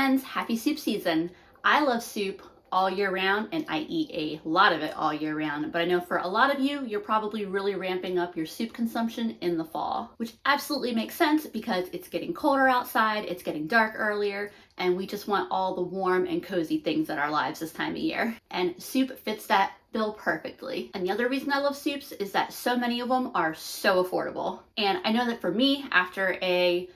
friends, happy soup season. I love soup all year round and I eat a lot of it all year round, but I know for a lot of you, you're probably really ramping up your soup consumption in the fall, which absolutely makes sense because it's getting colder outside, it's getting dark earlier, and we just want all the warm and cozy things in our lives this time of year. And soup fits that bill perfectly. And the other reason I love soups is that so many of them are so affordable. And I know that for me, after a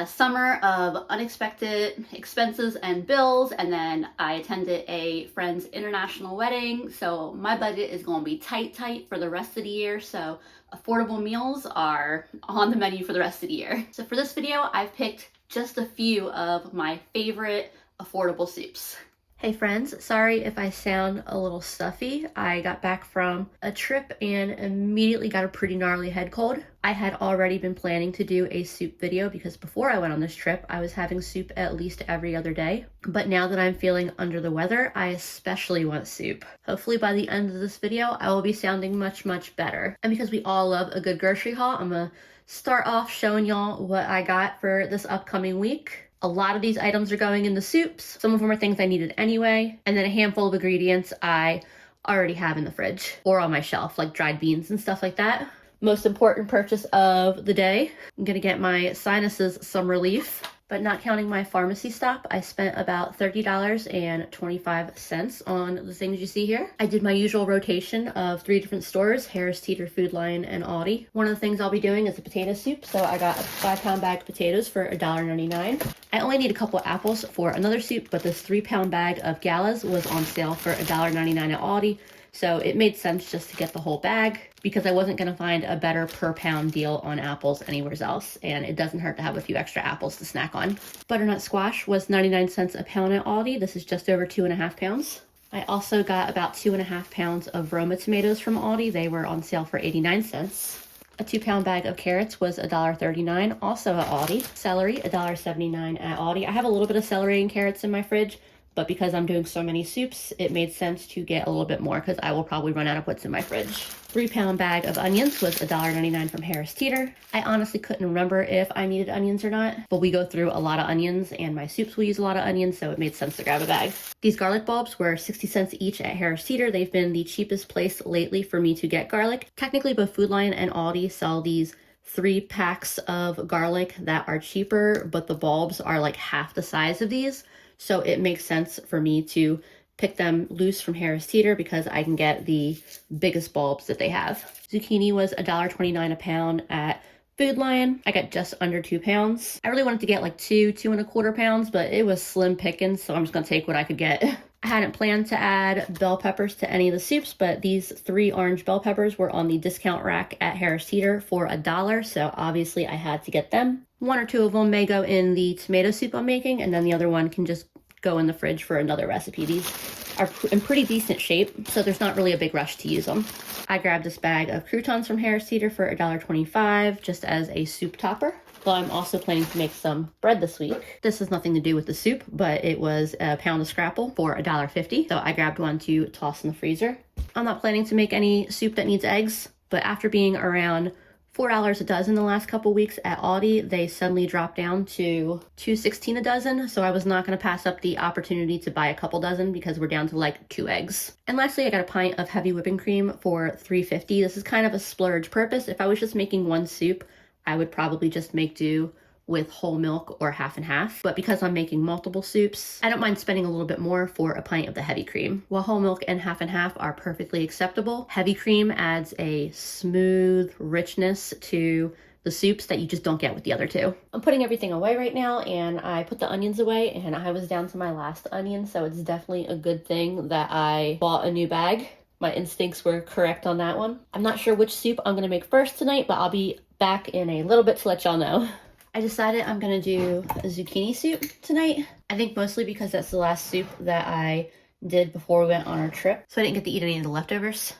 summer of unexpected expenses and bills, and then I attended a friend's international wedding, so my budget is going to be tight for the rest of the year, so affordable meals are on the menu for the rest of the year. So for this video, I've picked just a few of my favorite affordable soups. Hey friends, sorry if I sound a little stuffy. I got back from a trip and immediately got a pretty gnarly head cold. I had already been planning to do a soup video because before I went on this trip, I was having soup at least every other day. But now that I'm feeling under the weather, I especially want soup. Hopefully by the end of this video, I will be sounding much better. And because we all love a good grocery haul, I'm gonna start off showing y'all what I got for this upcoming week. A lot of these items are going into soups. Some of them are things I needed anyway. And then a handful of ingredients I already have in the fridge or on my shelf, like dried beans and stuff like that. Most important purchase of the day. I'm gonna get my sinuses some relief. But not counting my pharmacy stop, I spent about $30.25 on the things you see here. I did my usual rotation of 3 different stores, Harris Teeter, Food Lion, and Aldi. One of the things I'll be doing is a potato soup, so I got a 5-pound bag of potatoes for $1.99. I only need a couple apples for another soup, but this 3-pound bag of Galas was on sale for $1.99 at Aldi. So it made sense just to get the whole bag because I wasn't going to find a better per pound deal on apples anywhere else, and it doesn't hurt to have a few extra apples to snack on. Butternut Squash was 99 cents a pound at Aldi. This is just over 2.5 pounds. I also got about 2.5 pounds of Aroma tomatoes from Aldi. They were on sale for 89 cents. A 2-pound bag of carrots was $1.39, also at Aldi. Celery, $1.79 at Aldi. I have a little bit of celery and carrots in my fridge, but because I'm doing so many soups, it made sense to get a little bit more because I will probably run out of what's in my fridge. 3-pound bag of onions was $1.99 from Harris Teeter. I honestly couldn't remember if I needed onions or not, but we go through a lot of onions and my soups will use a lot of onions, so it made sense to grab a bag. These garlic bulbs were 60 cents each at Harris Teeter. They've been the cheapest place lately for me to get garlic. Technically, both Food Lion and Aldi sell these 3 packs of garlic that are cheaper, but the bulbs are like half the size of these. So it makes sense for me to pick them loose from Harris Teeter because I can get the biggest bulbs that they have. Zucchini was $1.29 a pound at Food Lion. I got just under 2 pounds. I really wanted to get like 2.25 pounds, but it was slim pickings, so I'm just gonna take what I could get. I hadn't planned to add bell peppers to any of the soups, but these 3 orange bell peppers were on the discount rack at Harris Teeter for $1, so obviously I had to get them. 1 or 2 of them may go in the tomato soup I'm making, and then the other one can just go in the fridge for another recipe. These are in pretty decent shape, so there's not really a big rush to use them. I grabbed this bag of croutons from Harris Teeter for $1.25 just as a soup topper. Well, I'm also planning to make some bread this week. This has nothing to do with the soup, but it was a pound of scrapple for $1.50, so I grabbed one to toss in the freezer. I'm not planning to make any soup that needs eggs, but after being around $4 a dozen the last couple weeks at Aldi, they suddenly dropped down to $2.16 a dozen, so I was not going to pass up the opportunity to buy a couple dozen because we're down to like 2 eggs. And lastly, I got a pint of heavy whipping cream for $3.50. This is kind of a splurge purpose. If I was just making one soup, I would probably just make do with whole milk or half and half. But because I'm making multiple soups, I don't mind spending a little bit more for a pint of the heavy cream. While whole milk and half are perfectly acceptable, heavy cream adds a smooth richness to the soups that you just don't get with the other 2. I'm putting everything away right now, and I put the onions away, and I was down to my last onion, so it's definitely a good thing that I bought a new bag. My instincts were correct on that one. I'm not sure which soup I'm gonna make first tonight, but I'll be back in a little bit to let y'all know. I decided I'm gonna do a zucchini soup tonight. I think mostly because that's the last soup that I did before we went on our trip, so I didn't get to eat any of the leftovers.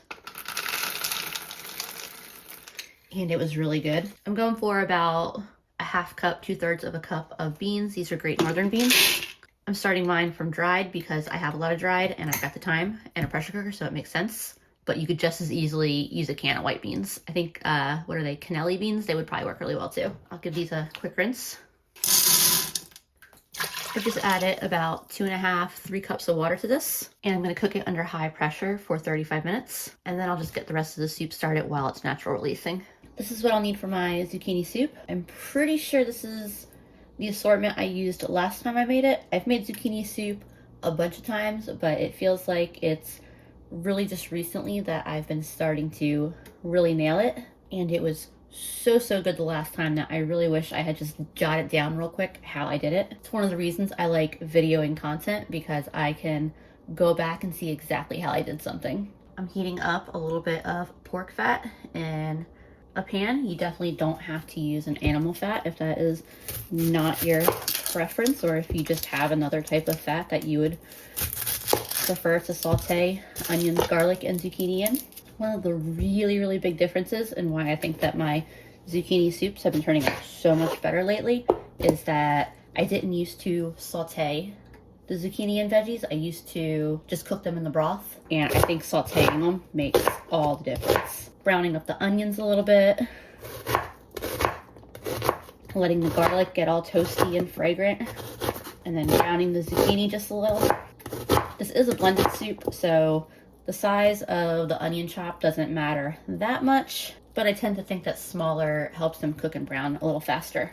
And it was really good. I'm going for about a half cup, 2/3 of a cup of beans. These are Great Northern beans. I'm starting mine from dried because I have a lot of dried and I've got the time and a pressure cooker, so it makes sense. But you could just as easily use a can of white beans. I think, what are they, cannelli beans? They would probably work really well too. I'll give these a quick rinse. I just added about 2.5, 3 cups of water to this, and I'm gonna cook it under high pressure for 35 minutes, and then I'll just get the rest of the soup started while it's natural releasing. This is what I'll need for my zucchini soup. I'm pretty sure this is the assortment I used last time I made it. I've made zucchini soup a bunch of times, but it feels like it's really just recently that I've been starting to really nail it. And it was so good the last time that I really wish I had just jotted down real quick how I did it. It's one of the reasons I like videoing content, because I can go back and see exactly how I did something. I'm heating up a little bit of pork fat in a pan. You definitely don't have to use an animal fat if that is not your preference, or if you just have another type of fat that you would prefer to saute onions, garlic, and zucchini in. One of the really big differences and why I think that my zucchini soups have been turning out so much better lately is that I didn't used to saute the zucchini and veggies. I used to just cook them in the broth, and I think sauteing them makes all the difference. Browning up the onions a little bit, letting the garlic get all toasty and fragrant, and then browning the zucchini just a little. This is a blended soup, so the size of the onion chop doesn't matter that much, but I tend to think that smaller helps them cook and brown a little faster.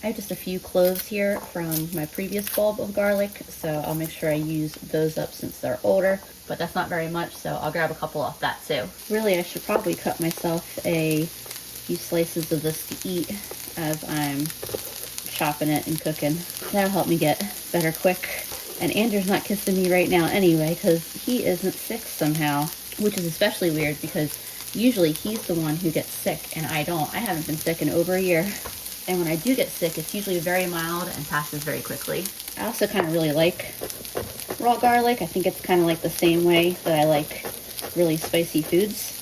I have just a few cloves here from my previous bulb of garlic, so I'll make sure I use those up since they're older, but that's not very much, so I'll grab a couple off that too. Really, I should probably cut myself a few slices of this to eat as I'm chopping it and cooking. That'll help me get better quick. And Andrew's not kissing me right now anyway, because he isn't sick somehow, which is especially weird because usually he's the one who gets sick and I don't. I haven't been sick in over a year. And when I do get sick, it's usually very mild and passes very quickly. I also kind of really like raw garlic. I think it's kind of like the same way that I like really spicy foods.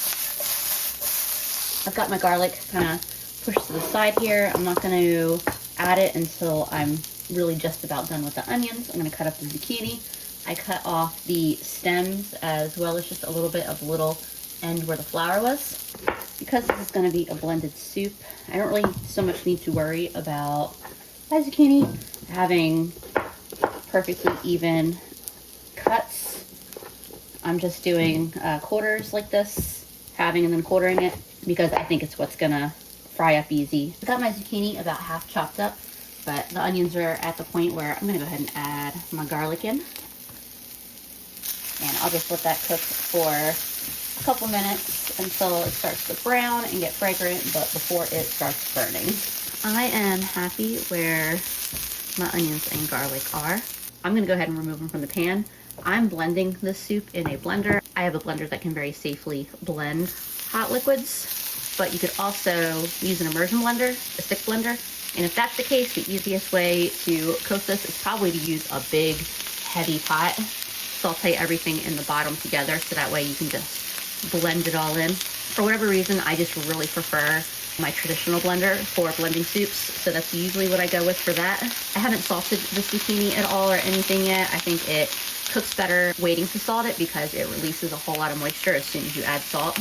I've got my garlic kind of pushed to the side here. I'm not going to add it until I'm really just about done with the onions. I'm going to cut up the zucchini. I cut off the stems as well as just a little bit of the little end where the flour was. Because this is going to be a blended soup, I don't really so much need to worry about my zucchini having perfectly even cuts. I'm just doing quarters like this, halving and then quartering it, because I think it's what's going to fry up easy. I got my zucchini about half chopped up, but the onions are at the point where I'm going to go ahead and add my garlic in. And I'll just let that cook for a couple minutes until it starts to brown and get fragrant, but before it starts burning. I am happy where my onions and garlic are. I'm going to go ahead and remove them from the pan. I'm blending this soup in a blender. I have a blender that can very safely blend hot liquids, but you could also use an immersion blender, a stick blender. And if that's the case, the easiest way to cook this is probably to use a big, heavy pot. Saute everything in the bottom together so that way you can just blend it all in. For whatever reason, I just really prefer my traditional blender for blending soups, so that's usually what I go with for that. I haven't salted the zucchini at all or anything yet. I think it cooks better waiting to salt it because it releases a whole lot of moisture as soon as you add salt.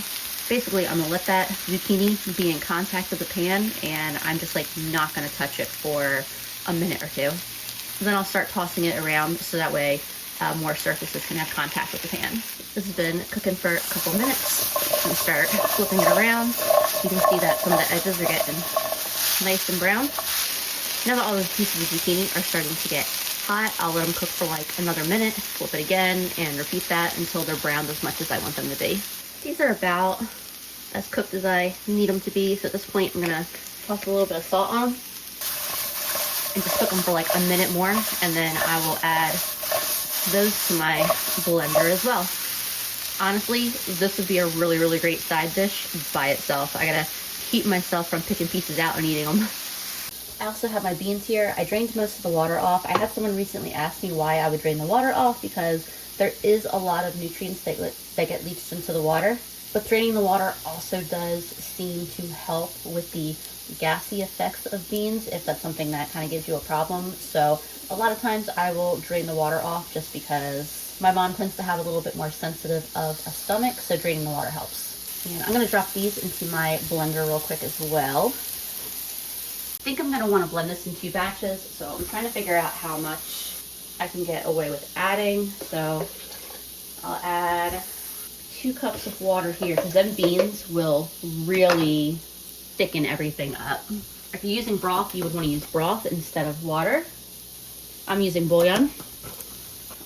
Basically, I'm gonna let that zucchini be in contact with the pan, and I'm just like not gonna touch it for a minute or two. Then I'll start tossing it around so that way more surfaces can have contact with the pan. This has been cooking for a couple minutes. I'm gonna start flipping it around. You can see that some of the edges are getting nice and brown. Now that all those pieces of zucchini are starting to get hot, I'll let them cook for like another minute, flip it again, and repeat that until they're browned as much as I want them to be. These are about as cooked as I need them to be, so at this point I'm gonna toss a little bit of salt on them and just cook them for like a minute more, and then I will add those to my blender as well. Honestly, this would be a really great side dish by itself. I gotta keep myself from picking pieces out and eating them. I also have my beans here. I drained most of the water off. I had someone recently ask me why I would drain the water off, because there is a lot of nutrients that get leached into the water. But draining the water also does seem to help with the gassy effects of beans, if that's something that kind of gives you a problem. So a lot of times I will drain the water off just because my mom tends to have a little bit more sensitive of a stomach, so draining the water helps. And I'm going to drop these into my blender real quick as well. think I'm gonna wanna blend this in 2 batches, so I'm trying to figure out how much I can get away with adding. So I'll add 2 cups of water here, because then beans will really thicken everything up. If you're using broth, you would want to use broth instead of water. I'm using bouillon.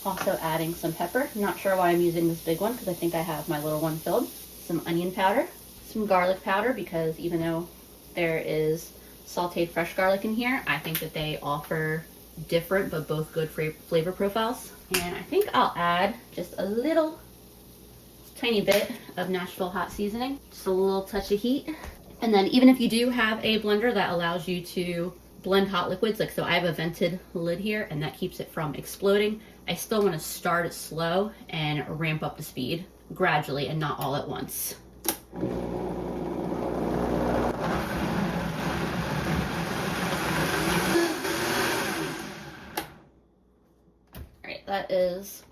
Also adding some pepper. Not sure why I'm using this big one, because I think I have my little one filled. Some onion powder, some garlic powder, because even though there is sauteed fresh garlic in here, I think that they offer different but both good flavor profiles. And I think I'll add just a little tiny bit of Nashville hot seasoning, just a little touch of heat. And then even if you do have a blender that allows you to blend hot liquids, like so I have a vented lid here and that keeps it from exploding, I still want to start it slow and ramp up the speed gradually and not all at once. Alright, that is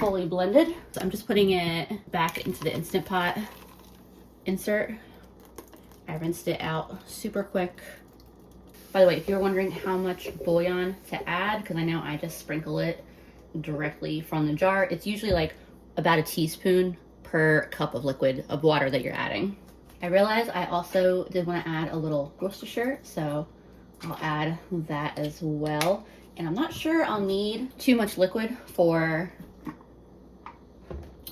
fully blended. So I'm just putting it back into the Instant Pot insert. I rinsed it out super quick. By the way, if you're wondering how much bouillon to add, because I know I just sprinkle it directly from the jar, it's usually like about a teaspoon per cup of liquid of water that you're adding. I realized I also did want to add a little Worcestershire, so I'll add that as well. And I'm not sure I'll need too much liquid for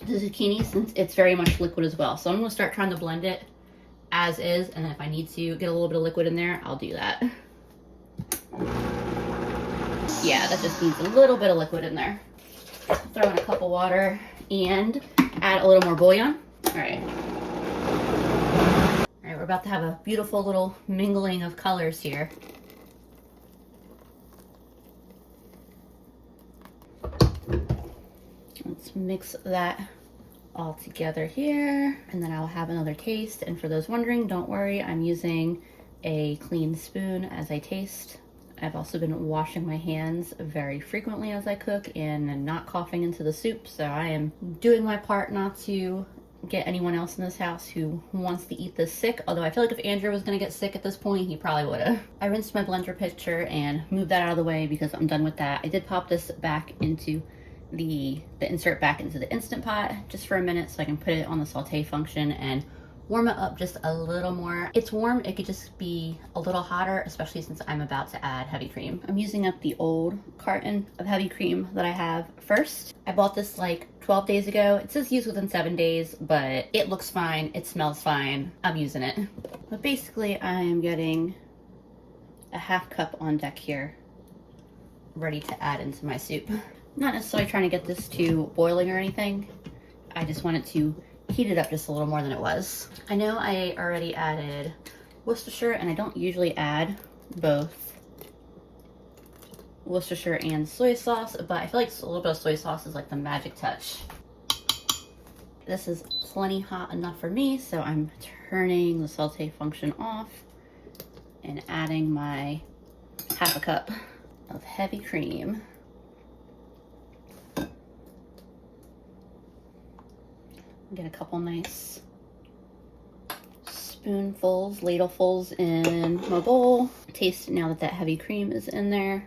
the zucchini since it's very much liquid as well. So I'm going to start trying to blend it as is, and if I need to get a little bit of liquid in there, I'll do that. Yeah, that just needs a little bit of liquid in there. Throw in a cup of water and add a little more bouillon. All right. All right, we're about to have a beautiful little mingling of colors here. Let's mix that all together here, and then I'll have another taste. And for those wondering, don't worry, I'm using a clean spoon as I taste. I've also been washing my hands very frequently as I cook and not coughing into the soup, so I am doing my part not to get anyone else in this house who wants to eat this sick, although I feel like if Andrew was gonna get sick at this point, he probably would've. I rinsed my blender pitcher and moved that out of the way because I'm done with that. I did pop this back into the insert back into the Instant Pot just for a minute so I can put it on the saute function and warm it up just a little more. It's warm, it could just be a little hotter, especially since I'm about to add heavy cream. I'm using up the old carton of heavy cream that I have first. I bought this like 12 days ago. It says use within 7 days, but it looks fine, it smells fine. I'm using it. But basically I am getting a half cup on deck here, ready to add into my soup. Not necessarily trying to get this to boiling or anything. I just wanted to heat it up just a little more than it was. I know I already added Worcestershire, and I don't usually add both Worcestershire and soy sauce, but I feel like a little bit of soy sauce is like the magic touch. This is plenty hot enough for me, so I'm turning the saute function off and adding my half a cup of heavy cream. Get a couple nice spoonfuls, ladlefuls in my bowl. Taste it now that that heavy cream is in there.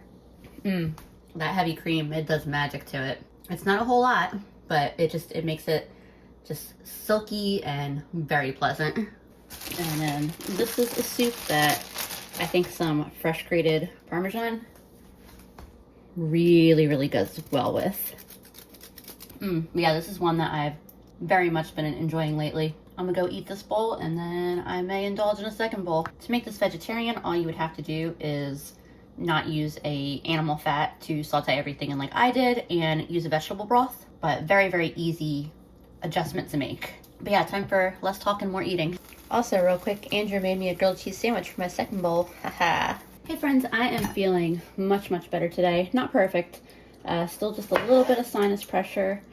That heavy cream, it does magic to it. It's not a whole lot, but it makes it just silky and very pleasant. And then this is a soup that I think some fresh grated Parmesan really goes well with. Yeah, this is one that I've very much been enjoying lately. I'm gonna go eat this bowl and then I may indulge in a second bowl. To make this vegetarian, all you would have to do is not use a animal fat to saute everything in like I did and use a vegetable broth, but very easy adjustment to make. But yeah, time for less talk and more eating. Also, real quick, Andrew made me a grilled cheese sandwich for my second bowl. Haha. Hey friends, I am feeling much better today. Not perfect, still just a little bit of sinus pressure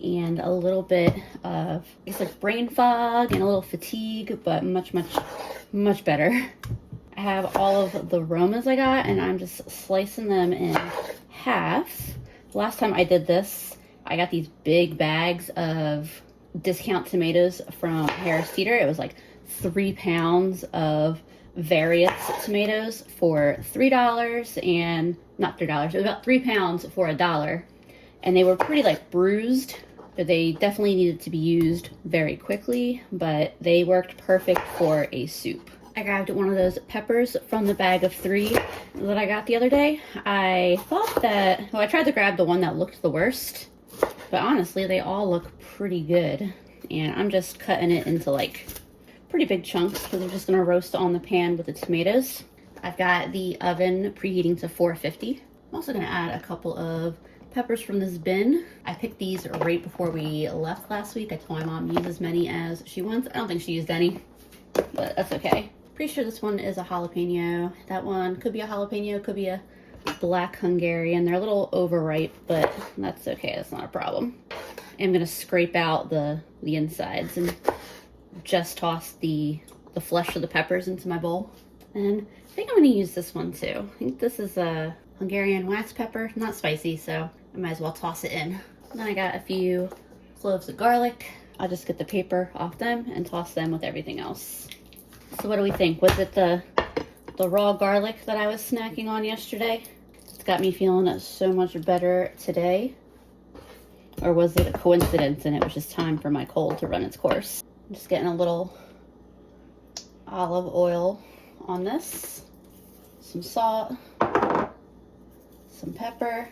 and a little bit of, it's like brain fog and a little fatigue, but much better. I have all of the Aromas I got and I'm just slicing them in half. Last time I did this, I got these big bags of discount tomatoes from Harris Teeter. It was like 3 pounds of various tomatoes for $3 and not $3, it was about 3 pounds for $1. And they were pretty like bruised, but they definitely needed to be used very quickly, but they worked perfect for a soup. I grabbed one of those peppers from the bag of 3 that I got the other day. I thought that, well, I tried to grab the one that looked the worst, but honestly, they all look pretty good. And I'm just cutting it into like pretty big chunks because I'm just gonna roast on the pan with the tomatoes. I've got the oven preheating to 450. I'm also gonna add a couple of peppers from this bin. I picked these right before we left last week. I told my mom to use as many as she wants. I don't think she used any, but that's okay. Pretty sure this one is a jalapeno. That one could be a jalapeno, could be a black Hungarian. They're a little overripe, but that's okay, that's not a problem. I'm gonna scrape out the insides and just toss the flesh of the peppers into my bowl. And I think I'm gonna use this one too. I think this is a Hungarian wax pepper, not spicy, so I might as well toss it in. And then I got a few cloves of garlic. I'll just get the paper off them and toss them with everything else. So what do we think? Was it the raw garlic that I was snacking on yesterday? It's got me feeling so much better today. Or was it a coincidence and it was just time for my cold to run its course? I'm just getting a little olive oil on this, some salt, some pepper,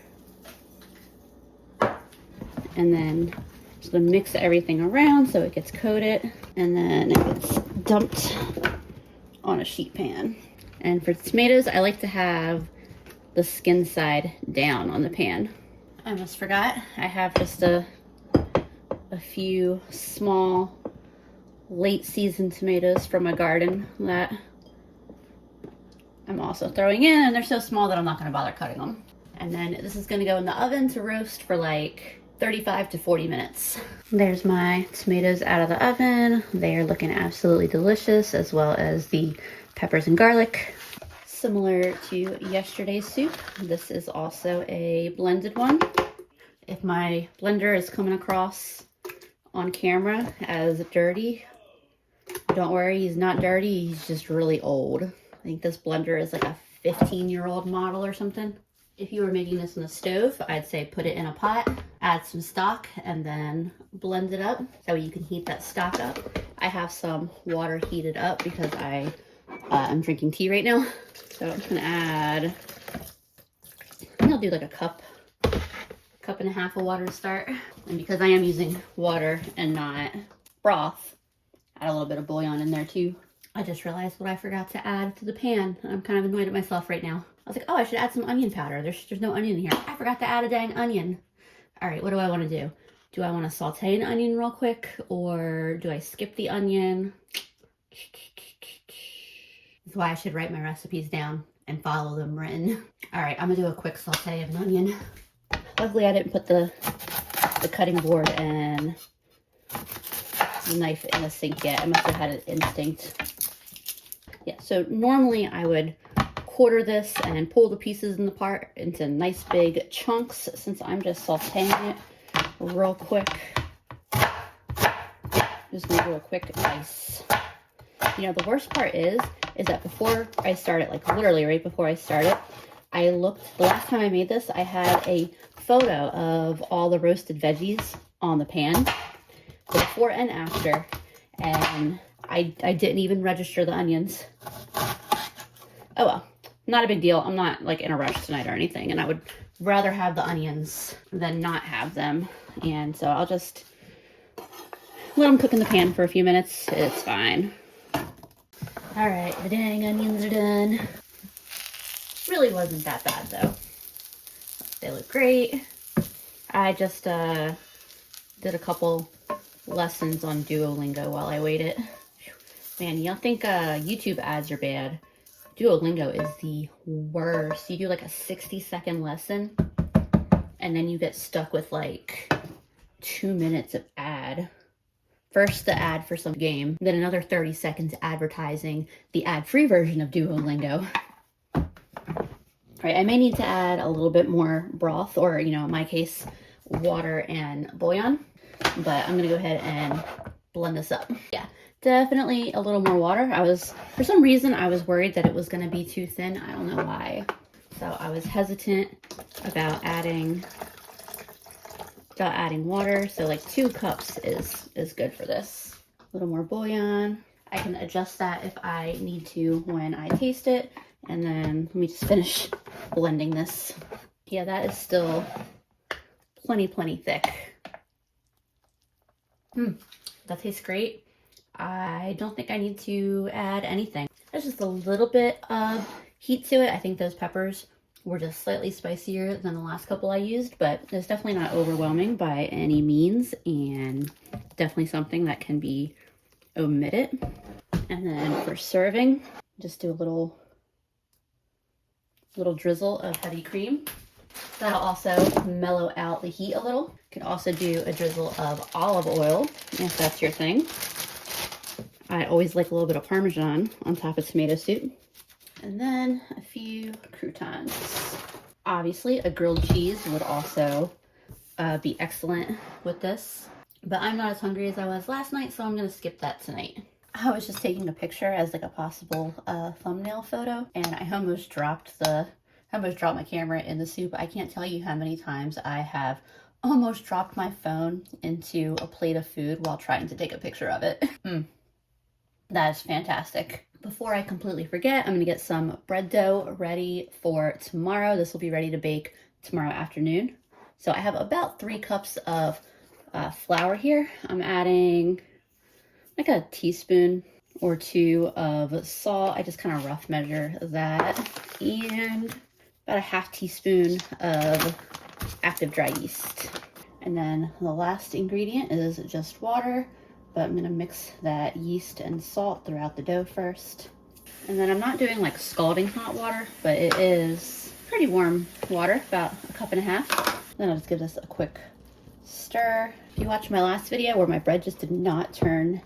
and then just gonna mix everything around so it gets coated, and then it gets dumped on a sheet pan. And for tomatoes, I like to have the skin side down on the pan. I almost forgot, I have just a few small late season tomatoes from my garden that I'm also throwing in, and they're so small that I'm not going to bother cutting them. And then this is going to go in the oven to roast for like 35 to 40 minutes. There's my tomatoes out of the oven. They are looking absolutely delicious, as well as the peppers and garlic. Similar to yesterday's soup, this is also a blended one. If my blender is coming across on camera as dirty, don't worry, he's not dirty, he's just really old. I think this blender is like a 15-year-old model or something. If you were making this on the stove, I'd say put it in a pot, add some stock, and then blend it up so you can heat that stock up. I have some water heated up because I'm drinking tea right now. So I'm just gonna add, I think I'll do like a cup and a half of water to start. And because I am using water and not broth, add a little bit of bouillon in there too. I just realized what I forgot to add to the pan. I'm kind of annoyed at myself right now. I was like, oh, I should add some onion powder. There's no onion in here. I forgot to add a dang onion. All right, what do I want to do? Do I want to saute an onion real quick, or do I skip the onion? That's why I should write my recipes down and follow them written. All right, I'm gonna do a quick saute of an onion. Luckily, I didn't put the cutting board and the knife in the sink yet. I must have had an instinct. Yeah, so normally I would quarter this and pull the pieces apart into nice big chunks. Since I'm just sauteing it real quick, just gonna do a quick dice. You know, the worst part is that before I start it, like literally right before I start it, I looked, the last time I made this, I had a photo of all the roasted veggies on the pan, the before and after, and I didn't even register the onions. Oh well, not a big deal. I'm not like in a rush tonight or anything, and I would rather have the onions than not have them, and so I'll just let them cook in the pan for a few minutes. It's fine. All right, the dang onions are done. Really wasn't that bad though. They look great. I just did a couple lessons on Duolingo while I waited. Man, you don't think YouTube ads are bad? Duolingo is the worst. You do like a 60-second lesson and then you get stuck with like 2 minutes of ad. First the ad for some game, then another 30 seconds advertising the ad-free version of Duolingo. All right, I may need to add a little bit more broth, or, you know, in my case, water and bouillon, but I'm gonna go ahead and blend this up. Yeah, definitely a little more water. For some reason, I was worried that it was gonna be too thin. I don't know why. So I was hesitant about adding water. So like 2 cups is good for this. A little more bouillon. I can adjust that if I need to when I taste it. And then let me just finish blending this. Yeah, that is still plenty thick. That tastes great. I don't think I need to add anything. There's just a little bit of heat to it. I think those peppers were just slightly spicier than the last couple I used, but it's definitely not overwhelming by any means, and definitely something that can be omitted. And then for serving, just do a little drizzle of heavy cream. That'll also mellow out the heat a little. You can also do a drizzle of olive oil if that's your thing. I always like a little bit of Parmesan on top of tomato soup. And then a few croutons. Obviously, a grilled cheese would also be excellent with this. But I'm not as hungry as I was last night, so I'm gonna skip that tonight. I was just taking a picture as like a possible thumbnail photo, and I almost dropped my camera in the soup. I can't tell you how many times I have almost dropped my phone into a plate of food while trying to take a picture of it. That is fantastic. Before I completely forget, I'm gonna get some bread dough ready for tomorrow. This will be ready to bake tomorrow afternoon. So I have about 3 cups of flour here. I'm adding like a teaspoon or 2 of salt. I just kind of rough measure that. And about a half teaspoon of active dry yeast. And then the last ingredient is just water, but I'm gonna mix that yeast and salt throughout the dough first. And then I'm not doing like scalding hot water, but it is pretty warm water, about 1.5 cups. Then I'll just give this a quick stir. If you watched my last video where my bread just did not turn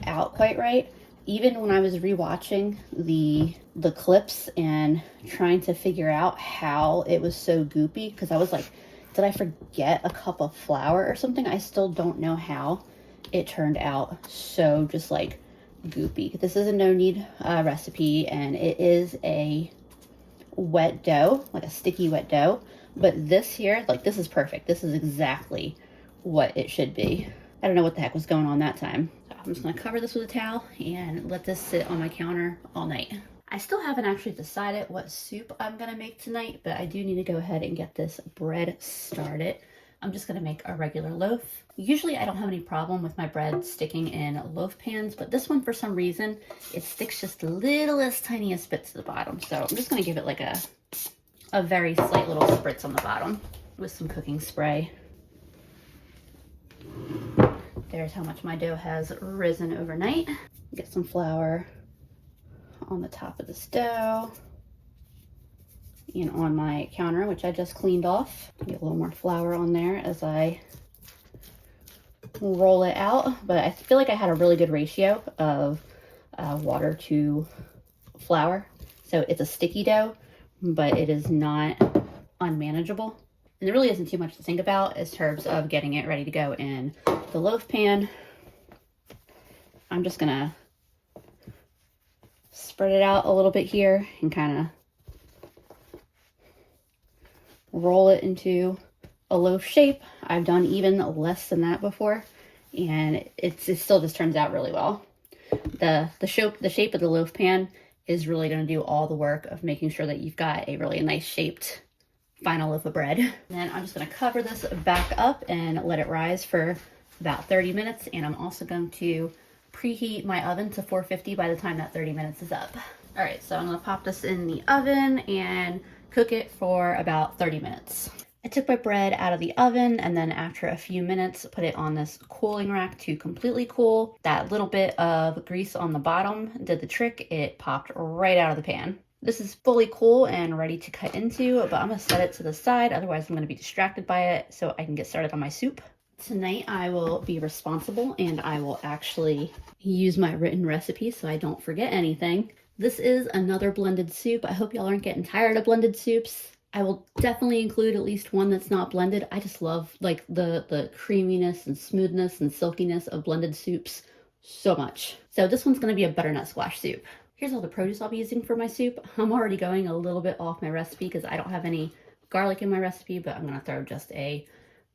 out quite right, even when I was rewatching the clips and trying to figure out how it was so goopy, because I was like, did I forget a cup of flour or something? I still don't know how it turned out so just like goopy. This is a no-knead recipe, and it is a wet dough, like a sticky wet dough. But this here, like, this is perfect. This is exactly what it should be. I don't know what the heck was going on that time. So I'm just gonna cover this with a towel and let this sit on my counter all night. I still haven't actually decided what soup I'm gonna make tonight, but I do need to go ahead and get this bread started. I'm just gonna make a regular loaf. Usually I don't have any problem with my bread sticking in loaf pans, but this one for some reason, it sticks just the littlest tiniest bit to the bottom. So I'm just gonna give it like a very slight little spritz on the bottom with some cooking spray. There's how much my dough has risen overnight. Get some flour on the top of this dough and on my counter, which I just cleaned off. Get a little more flour on there as I roll it out. But I feel like I had a really good ratio of water to flour. So it's a sticky dough, but it is not unmanageable. And there really isn't too much to think about in terms of getting it ready to go in the loaf pan. I'm just gonna spread it out a little bit here and kind of roll it into a loaf shape. I've done even less than that before, and it still just turns out really well. The shape of the loaf pan is really going to do all the work of making sure that you've got a really nice shaped final loaf of bread. And then I'm just going to cover this back up and let it rise for about 30 minutes. And I'm also going to preheat my oven to 450 by the time that 30 minutes is up. All right, so I'm going to pop this in the oven and cook it for about 30 minutes. I took my bread out of the oven, and then after a few minutes, put it on this cooling rack to completely cool. That little bit of grease on the bottom did the trick. It popped right out of the pan. This is fully cool and ready to cut into, but I'm gonna set it to the side, otherwise I'm gonna be distracted by it, so I can get started on my soup. Tonight I will be responsible and I will actually use my written recipe so I don't forget anything. This is another blended soup. I hope y'all aren't getting tired of blended soups. I will definitely include at least one that's not blended. I just love like the creaminess and smoothness and silkiness of blended soups so much. So this one's gonna be a butternut squash soup. Here's all the produce I'll be using for my soup. I'm already going a little bit off my recipe because I don't have any garlic in my recipe, but I'm gonna throw just a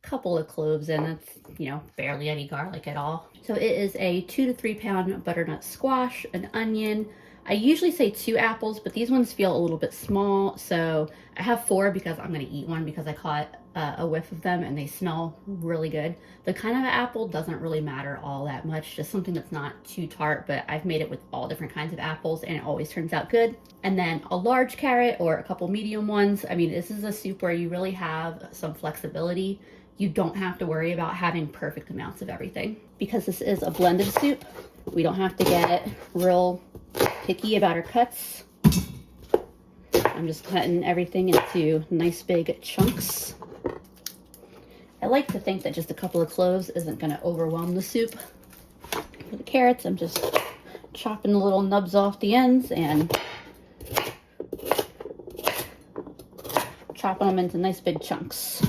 couple of cloves in. It's, you know, barely any garlic at all. So it is a 2 to 3 pound butternut squash, an onion. I usually say 2 apples, but these ones feel a little bit small. So I have 4 because I'm gonna eat one because I caught a whiff of them and they smell really good. The kind of apple doesn't really matter all that much, just something that's not too tart, but I've made it with all different kinds of apples and it always turns out good. And then a large carrot or a couple medium ones. I mean, this is a soup where you really have some flexibility. You don't have to worry about having perfect amounts of everything. Because this is a blended soup, we don't have to get real picky about our cuts. I'm just cutting everything into nice big chunks. I like to think that just a couple of cloves isn't going to overwhelm the soup. For the carrots, I'm just chopping the little nubs off the ends and chopping them into nice big chunks.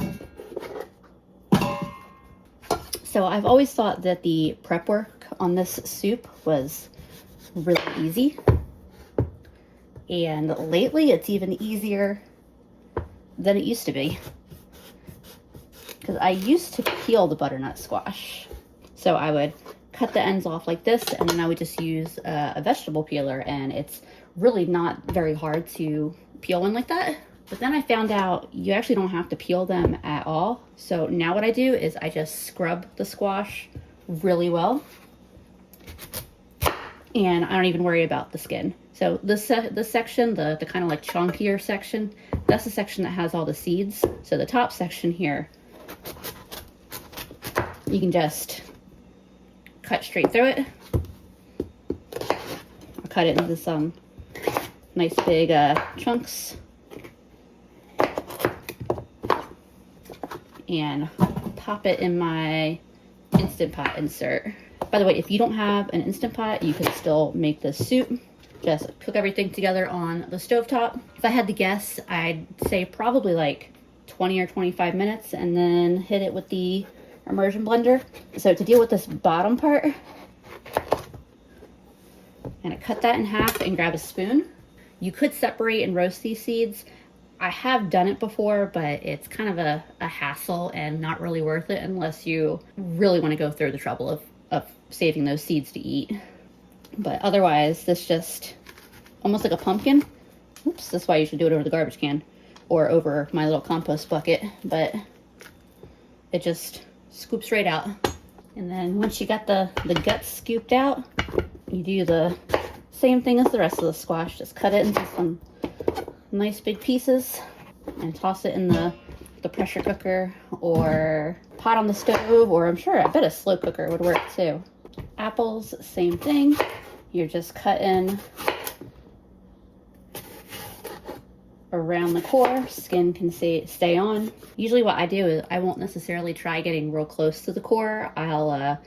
So I've always thought that the prep work on this soup was really easy. And lately it's even easier than it used to be. Because I used to peel the butternut squash. So I would cut the ends off like this and then I would just use a vegetable peeler, and it's really not very hard to peel one like that. But then I found out you actually don't have to peel them at all. So now what I do is I just scrub the squash really well. And I don't even worry about the skin. So this section, the kind of like chunkier section, that's the section that has all the seeds. So the top section here, you can just cut straight through it. I'll cut it into some nice big chunks. And pop it in my Instant Pot insert. By the way, if you don't have an Instant Pot, you can still make this soup. Just cook everything together on the stovetop. If I had to guess, I'd say probably like 20 or 25 minutes and then hit it with the immersion blender. So to deal with this bottom part, I'm gonna cut that in half and grab a spoon. You could separate and roast these seeds. I have done it before, but it's kind of a hassle and not really worth it unless you really want to go through the trouble of saving those seeds to eat. But otherwise, this just almost like a pumpkin. Oops, that's why you should do it over the garbage can or over my little compost bucket. But it just scoops right out. And then once you got the guts scooped out, you do the same thing as the rest of the squash. Just cut it into some nice big pieces and toss it in the pressure cooker or pot on the stove, or I bet a slow cooker would work too. Apples, same thing. You're just cutting around the core. Skin can stay on. Usually what I do is I won't necessarily try getting real close to the core. I'll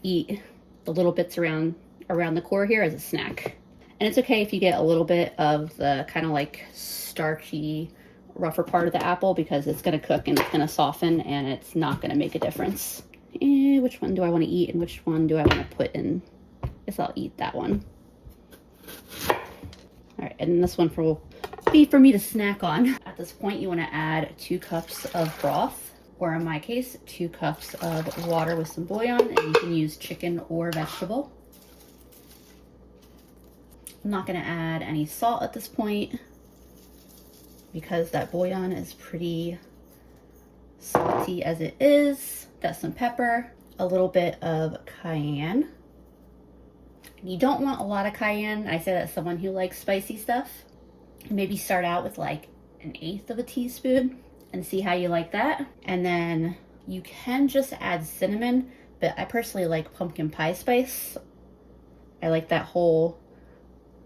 eat the little bits around the core here as a snack. And it's okay if you get a little bit of the kind of like starchy, rougher part of the apple, because it's going to cook and it's going to soften and it's not going to make a difference. Which one do I want to eat and which one do I want to put in? I guess I'll eat that one. All right, and this one will be for me to snack on. At this point, you want to add 2 cups of broth, or in my case, 2 cups of water with some bouillon, and you can use chicken or vegetable. I'm not going to add any salt at this point because that bouillon is pretty salty as it is. Got some pepper, a little bit of cayenne. You don't want a lot of cayenne. I say that as someone who likes spicy stuff. Maybe start out with like 1/8 of a teaspoon and see how you like that. And then you can just add cinnamon, but I personally like pumpkin pie spice. I like that whole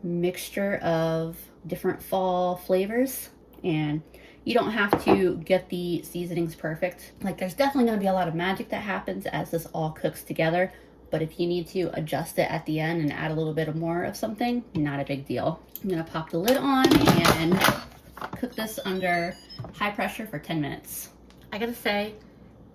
mixture of different fall flavors, and you don't have to get the seasonings perfect. Like, there's definitely going to be a lot of magic that happens as this all cooks together, but if you need to adjust it at the end and add a little bit more of something, not a big deal. I'm going to pop the lid on and cook this under high pressure for 10 minutes. I gotta say,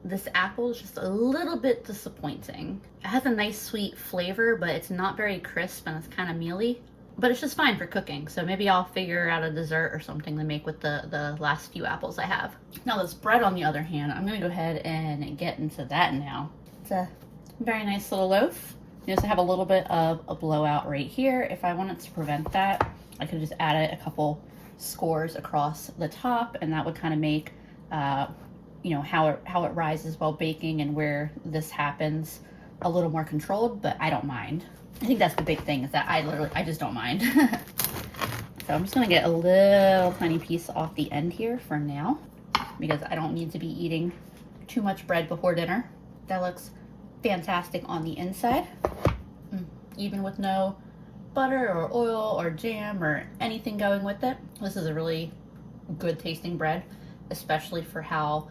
This apple is just a little bit disappointing. It has a nice sweet flavor, but it's not very crisp and it's kind of mealy. But it's just fine for cooking, so maybe I'll figure out a dessert or something to make with the last few apples I have. Now this bread, on the other hand, I'm gonna go ahead and get into that now. It's a very nice little loaf. You just have a little bit of a blowout right here. If I wanted to prevent that, I could just add a couple scores across the top, and that would kind of make you know, how it rises while baking and where this happens a little more controlled, but I don't mind. I think that's the big thing, is that I just don't mind. So I'm just gonna get a little tiny piece off the end here for now, because I don't need to be eating too much bread before dinner. That looks fantastic on the inside, even with no butter or oil or jam or anything going with it. This is a really good tasting bread, especially for how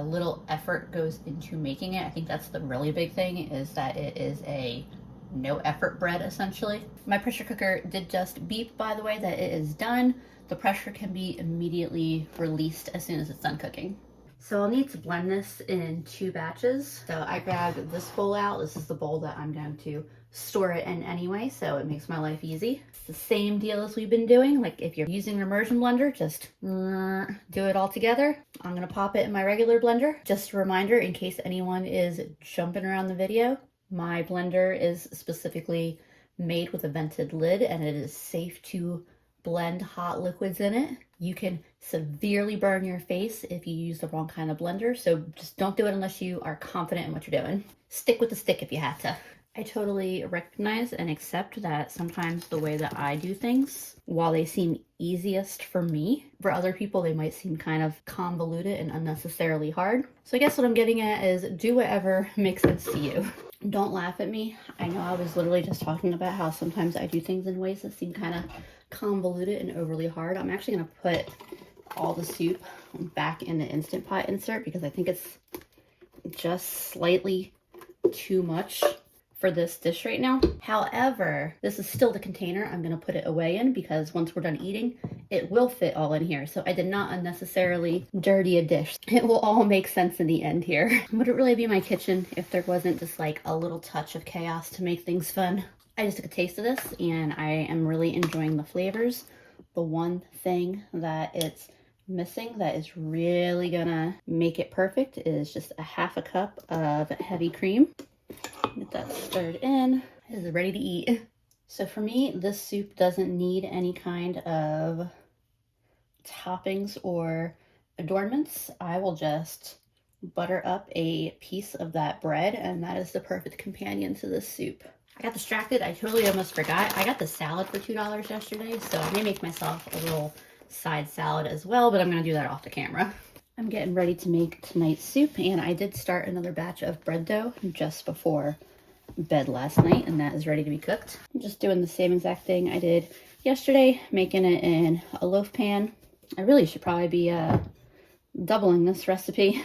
little effort goes into making it. I think that's the really big thing, is that it is a no effort bread essentially. My pressure cooker did just beep, by the way, that it is done. The pressure can be immediately released as soon as it's done cooking. So I'll need to blend this in 2 batches. So I grabbed this bowl out. This is the bowl that I'm going to store it in anyway, so it makes my life easy. It's the same deal as we've been doing. Like if you're using an immersion blender, just do it all together. I'm gonna pop it in my regular blender. Just a reminder, in case anyone is jumping around the video, my blender is specifically made with a vented lid, and it is safe to blend hot liquids in it. You can severely burn your face if you use the wrong kind of blender, so just don't do it unless you are confident in what you're doing. Stick with the stick if you have to. I totally recognize and accept that sometimes the way that I do things, while they seem easiest for me, for other people they might seem kind of convoluted and unnecessarily hard. So I guess what I'm getting at is do whatever makes sense to you. Don't laugh at me. I know I was literally just talking about how sometimes I do things in ways that seem kind of convoluted and overly hard. I'm actually going to put all the soup back in the Instant Pot insert because I think it's just slightly too much for this dish right now. However, this is still the container I'm going to put it away in, because once we're done eating, it will fit all in here. So I did not unnecessarily dirty a dish. It will all make sense in the end here. Would it really be my kitchen if there wasn't just like a little touch of chaos to make things fun? I just took a taste of this and I am really enjoying the flavors. The one thing that it's missing that is really gonna make it perfect is just a half a cup of heavy cream. Get that stirred in. It is ready to eat. So for me, this soup doesn't need any kind of toppings or adornments. I will just butter up a piece of that bread, and that is the perfect companion to this soup. I got distracted. I totally almost forgot. I got the salad for $2 yesterday, so I may make myself a little side salad as well, but I'm going to do that off the camera. I'm getting ready to make tonight's soup, and I did start another batch of bread dough just before bed last night, and that is ready to be cooked. I'm just doing the same exact thing I did yesterday, making it in a loaf pan. I really should probably be doubling this recipe.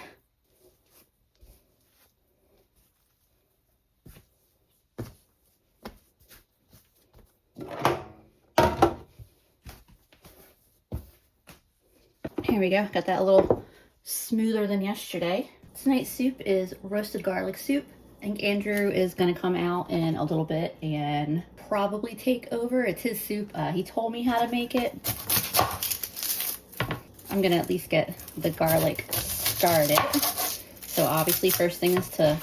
Here we go, got that a little smoother than yesterday. Tonight's soup is roasted garlic soup. I think Andrew is gonna come out in a little bit and probably take over. It's his soup. He told me how to make it. I'm gonna at least get the garlic started. So obviously first thing is to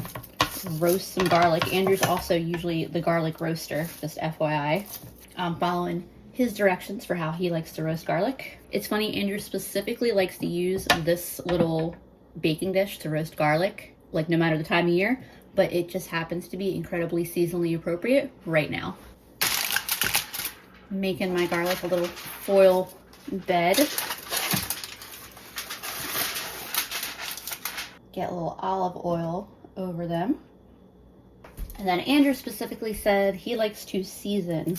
roast some garlic. Andrew's also usually the garlic roaster, just FYI. I'm following his directions for how he likes to roast garlic. It's funny, Andrew specifically likes to use this little baking dish to roast garlic, like no matter the time of year, but it just happens to be incredibly seasonally appropriate right now. Making my garlic a little foil bed. Get a little olive oil over them. And then Andrew specifically said he likes to season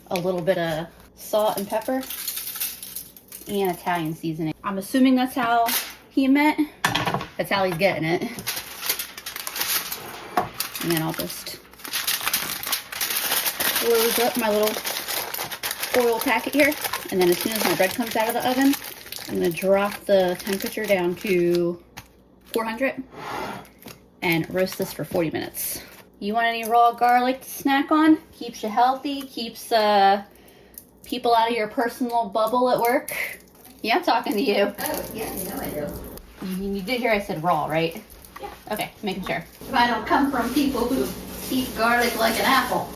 a little bit of salt and pepper and Italian seasoning. I'm assuming that's how he meant. That's how he's getting it. And then I'll just close up my little foil packet here. And then as soon as my bread comes out of the oven, I'm gonna drop the temperature down to 400 and roast this for 40 minutes. You want any raw garlic to snack on? Keeps you healthy, keeps people out of your personal bubble at work. Yeah, I'm talking to you. Oh, yeah, you know I do. You did hear I said raw, right? Yeah. Okay, making sure. If I don't come from people who eat garlic like an apple.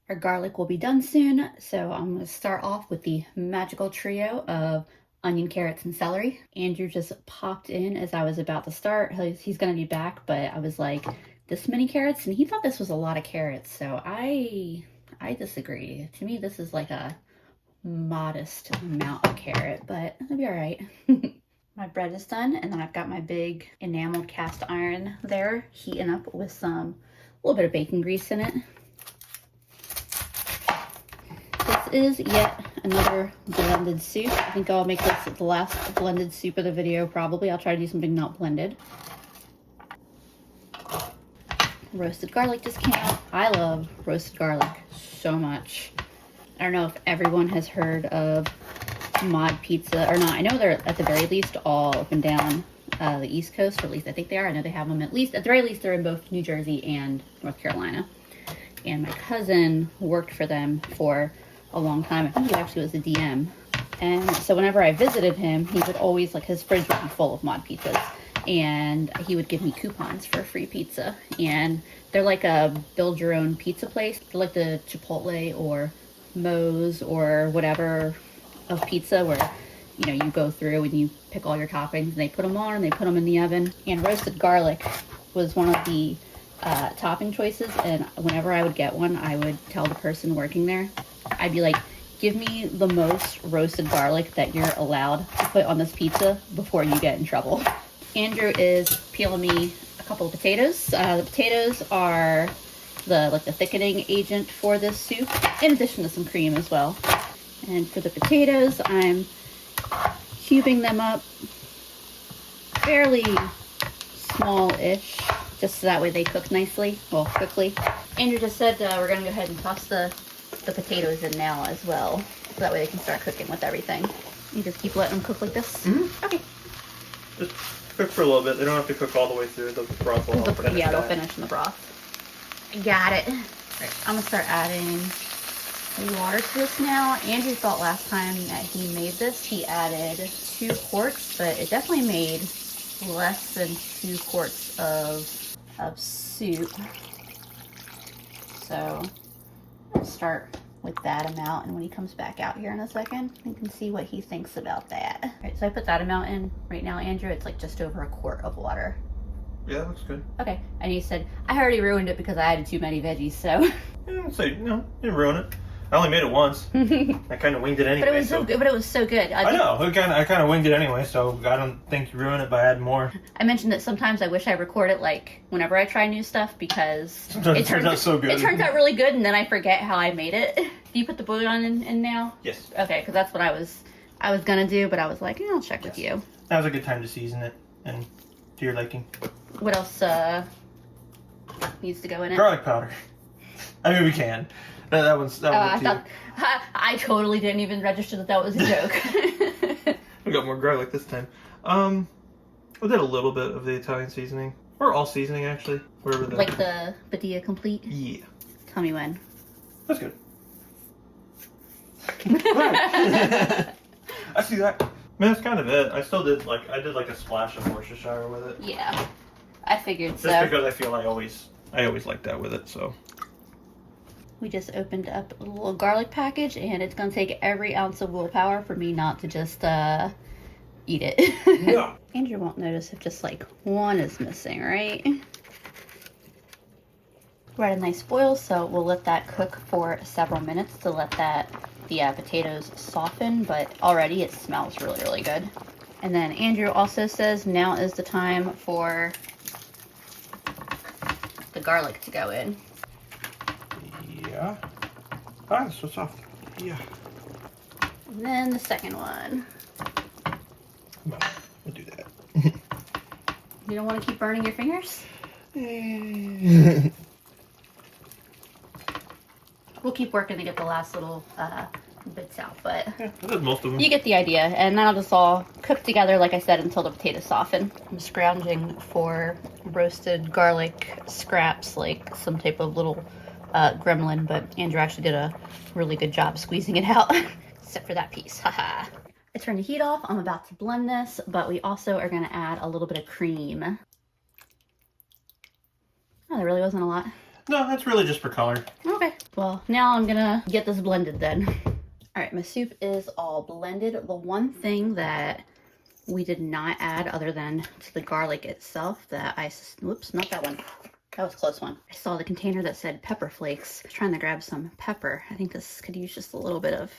Our garlic will be done soon, so I'm going to start off with the magical trio of onion, carrots, and celery. Andrew just popped in as I was about to start. He's going to be back, but I was like, this many carrots? And he thought this was a lot of carrots, so I disagree. To me, this is like a modest amount of carrot, but it'll be all right. My bread is done, and then I've got my big enameled cast iron there heating up with a little bit of bacon grease in it. This is yet another blended soup. I think I'll make this the last blended soup of the video probably. I'll try to do something not blended. Roasted garlic just came out. I love roasted garlic so much. I don't know if everyone has heard of Mod Pizza or not. I know they're at the very least all up and down the East Coast, or at least I think they are. I know they have them at the very least they're in both New Jersey and North Carolina. And my cousin worked for them for a long time. I think he actually was a DM. And so whenever I visited him, he would always, like, his fridge would be full of Mod Pizzas. And he would give me coupons for free pizza. And they're like a build your own pizza place. They're like the Chipotle or Moe's or whatever of pizza, where you go through and you pick all your toppings and they put them on and they put them in the oven. And roasted garlic was one of the topping choices, and whenever I would get one, I would tell the person working there, I'd be like, give me the most roasted garlic that you're allowed to put on this pizza before you get in trouble. Andrew is peeling me a couple of potatoes. The potatoes are the thickening agent for this soup, in addition to some cream as well. And for the potatoes, I'm cubing them up fairly small-ish, just so that way they cook nicely, well, quickly. Andrew just said we're gonna go ahead and toss the potatoes in now as well, so that way they can start cooking with everything. You just keep letting them cook like this? Mm-hmm. Okay. Just cook for a little bit. They don't have to cook all the way through. The broth will finish Yeah, they'll that. finish in the broth. Got it. Right, I'm gonna start adding water to this now. Andrew thought last time that he made this, he added 2 quarts, but it definitely made less than 2 quarts of soup. So I'll start with that amount, and when he comes back out here in a second, you can see what he thinks about that. All right, so I put that amount in right now, Andrew. It's like just over 1 quart of water. Yeah, that looks good. Okay, and he said, I already ruined it because I added too many veggies, so. Yeah, I'd say, no, you didn't ruin it. I only made it once. I kind of winged it anyway. But it was so good. But it was so good. I know. I kind of winged it anyway, so I don't think you ruined it by adding more. I mentioned that sometimes I wish I record it like whenever I try new stuff, because Sometimes it turns out so good. It turns out really good, and then I forget how I made it. Do you put the bouillon in now? Yes. Okay, because that's what I was gonna do, but I was like, I'll check with you. That was a good time to season it and to your liking. What else needs to go in it? Garlic powder. I mean, we can. That was I totally didn't even register that was a joke. We got more garlic this time. We did a little bit of the Italian seasoning, or all seasoning actually. Wherever the like the Badia Complete. Yeah. Tell me when. That's good. I see that. I mean, that's kind of it. I did like a splash of Worcestershire with it. Yeah, I figured Just so. because I feel I always like that with it, so. We just opened up a little garlic package, and it's gonna take every ounce of willpower for me not to just eat it. Yeah. Andrew won't notice if just like one is missing, right? We're at a nice boil, so we'll let that cook for several minutes to let the potatoes soften, but already it smells really, really good. And then Andrew also says now is the time for the garlic to go in. Yeah. Ah, it's so soft. Yeah. And then the second one. Come on, we'll do that. You don't want to keep burning your fingers? We'll keep working to get the last little bits out, but Yeah, that is most of them. you get the idea. And that'll just all cook together, like I said, until the potatoes soften. I'm scrounging for roasted garlic scraps, like some type of little gremlin, but Andrew actually did a really good job squeezing it out, except for that piece. Haha. I turned the heat off. I'm about to blend this, but we also are going to add a little bit of cream. Oh, there really wasn't a lot. No, that's really just for color. Okay. Well, now I'm gonna get this blended then. All right, my soup is all blended. The one thing that we did not add other than to the garlic itself that whoops, not that one. That was a close one. I saw the container that said pepper flakes. I was trying to grab some pepper. I think this could use just a little bit of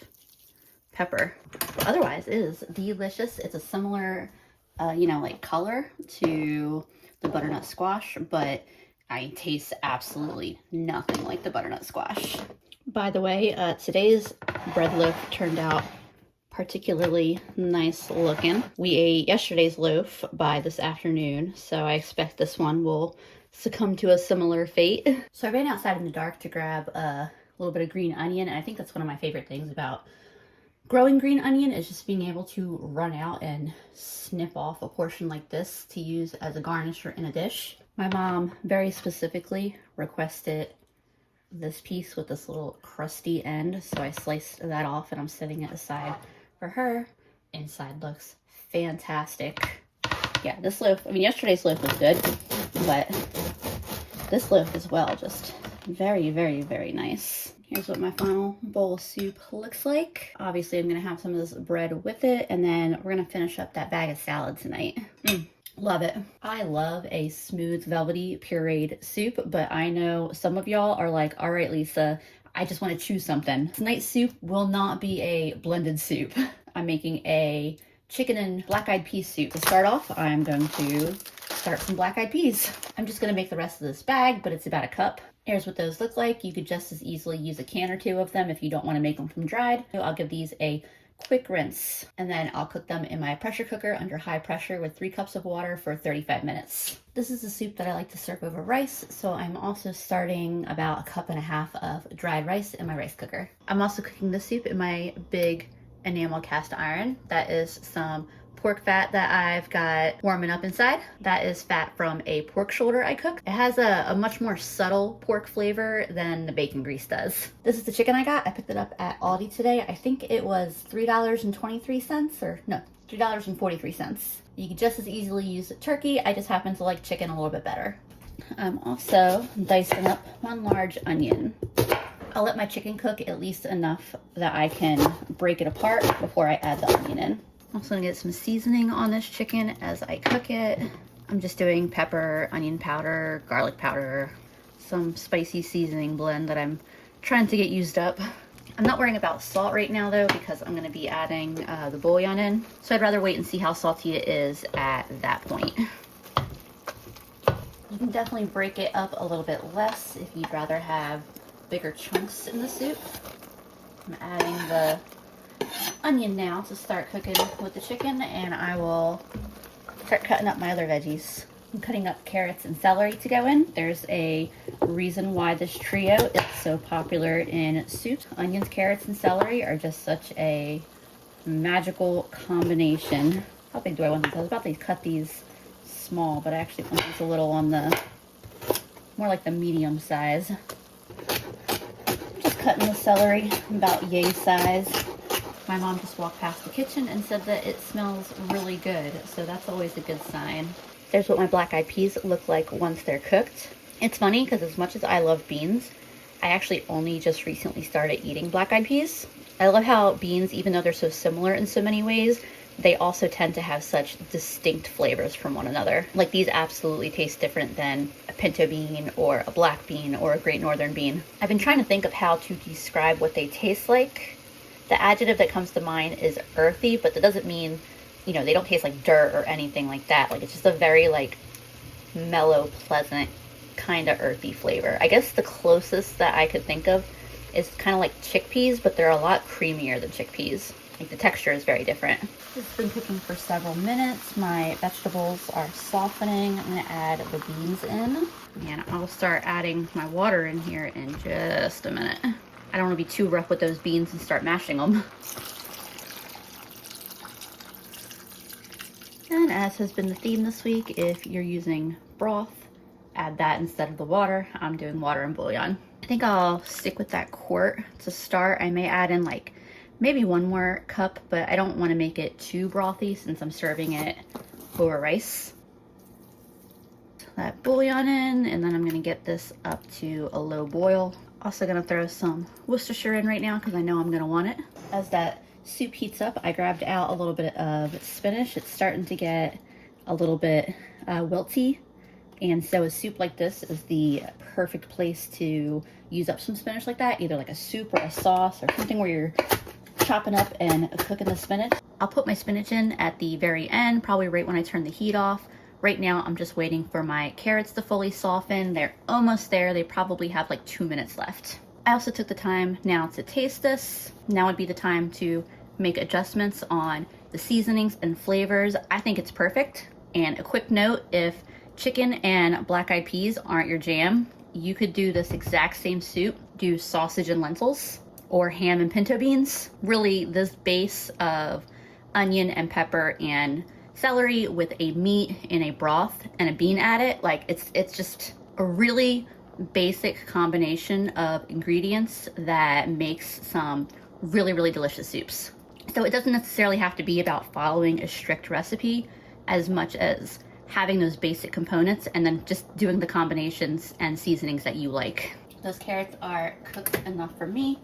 pepper. But otherwise, it is delicious. It's a similar, like color to the butternut squash, but I taste absolutely nothing like the butternut squash. By the way, today's bread loaf turned out particularly nice looking. We ate yesterday's loaf by this afternoon, so I expect this one will succumb to a similar fate. So I ran outside in the dark to grab a little bit of green onion, and I think that's one of my favorite things about growing green onion is just being able to run out and snip off a portion like this to use as a garnish or in a dish. My mom very specifically requested this piece with this little crusty end, so I sliced that off and I'm setting it aside for her. Inside looks fantastic. Yeah, this loaf, I mean, yesterday's loaf was good, but this loaf as well, just very, very, very nice. Here's what my final bowl of soup looks like. Obviously, I'm gonna have some of this bread with it, and then we're gonna finish up that bag of salad tonight. Love it. I love a smooth, velvety, pureed soup, but I know some of y'all are like, all right, Lisa, I just want to choose something. Tonight's soup will not be a blended soup. I'm making a chicken and black-eyed peas soup. To start off, I'm going to start some black-eyed peas. I'm just going to make the rest of this bag, but it's about a cup. Here's what those look like. You could just as easily use a can or two of them if you don't want to make them from dried. I'll give these a quick rinse, and then I'll cook them in my pressure cooker under high pressure with 3 cups of water for 35 minutes. This is a soup that I like to serve over rice, so I'm also starting about 1.5 cups of dried rice in my rice cooker. I'm also cooking this soup in my big enamel cast iron. That is some pork fat that I've got warming up inside. That is fat from a pork shoulder I cooked. It has a much more subtle pork flavor than the bacon grease does. This is the chicken I got. I picked it up at Aldi today. I think it was $3.23 or no, $3.43. You could just as easily use turkey. I just happen to like chicken a little bit better. I'm also dicing up one large onion. I'll let my chicken cook at least enough that I can break it apart before I add the onion in. I'm also gonna get some seasoning on this chicken as I cook it. I'm just doing pepper, onion powder, garlic powder, some spicy seasoning blend that I'm trying to get used up. I'm not worrying about salt right now though, because I'm gonna be adding the bouillon in. So I'd rather wait and see how salty it is at that point. You can definitely break it up a little bit less if you'd rather have bigger chunks in the soup. I'm adding the onion now to start cooking with the chicken, and I will start cutting up my other veggies. I'm cutting up carrots and celery to go in. There's a reason why this trio is so popular in soups. Onions, carrots, and celery are just such a magical combination. How big do I want these? I was about to cut these small, but I actually want these a little on the more like the medium size. Just cutting the celery about yay size. My mom just walked past the kitchen and said that it smells really good, so that's always a good sign. There's what my black-eyed peas look like once they're cooked. It's funny because as much as I love beans, I actually only just recently started eating black-eyed peas. I love how beans, even though they're so similar in so many ways, they also tend to have such distinct flavors from one another. Like these absolutely taste different than a pinto bean or a black bean or a great northern bean. I've been trying to think of how to describe what they taste like. The adjective that comes to mind is earthy, but that doesn't mean, you know, they don't taste like dirt or anything like that. Like it's just a very like mellow, pleasant, kind of earthy flavor. I guess the closest that I could think of is kind of like chickpeas, but they're a lot creamier than chickpeas. Like the texture is very different. It's been cooking for several minutes. My vegetables are softening. I'm gonna add the beans in. And I'll start adding my water in here in just a minute. I don't want to be too rough with those beans and start mashing them. And as has been the theme this week, if you're using broth, add that instead of the water. I'm doing water and bouillon. I think I'll stick with that quart to start. I may add in like maybe one more cup, but I don't want to make it too brothy since I'm serving it over rice. That bouillon in, and then I'm going to get this up to a low boil. Also going to throw some Worcestershire in right now because I know I'm going to want it. As that soup heats up, I grabbed out a little bit of spinach. It's starting to get a little bit wilty, and so a soup like this is the perfect place to use up some spinach like that, either like a soup or a sauce or something where you're chopping up and cooking the spinach. I'll put my spinach in at the very end, probably right when I turn the heat off. Right now, I'm just waiting for my carrots to fully soften. They're almost there. They probably have like 2 minutes left. I also took the time now to taste this. Now would be the time to make adjustments on the seasonings and flavors. I think it's perfect. And a quick note, if chicken and black-eyed peas aren't your jam, you could do this exact same soup, do sausage and lentils, or ham and pinto beans. Really, this base of onion and pepper and celery with a meat in a broth and a bean at it, like it's just a really basic combination of ingredients that makes some really, really delicious soups. So it doesn't necessarily have to be about following a strict recipe as much as having those basic components and then just doing the combinations and seasonings that you like. Those carrots are cooked enough for me,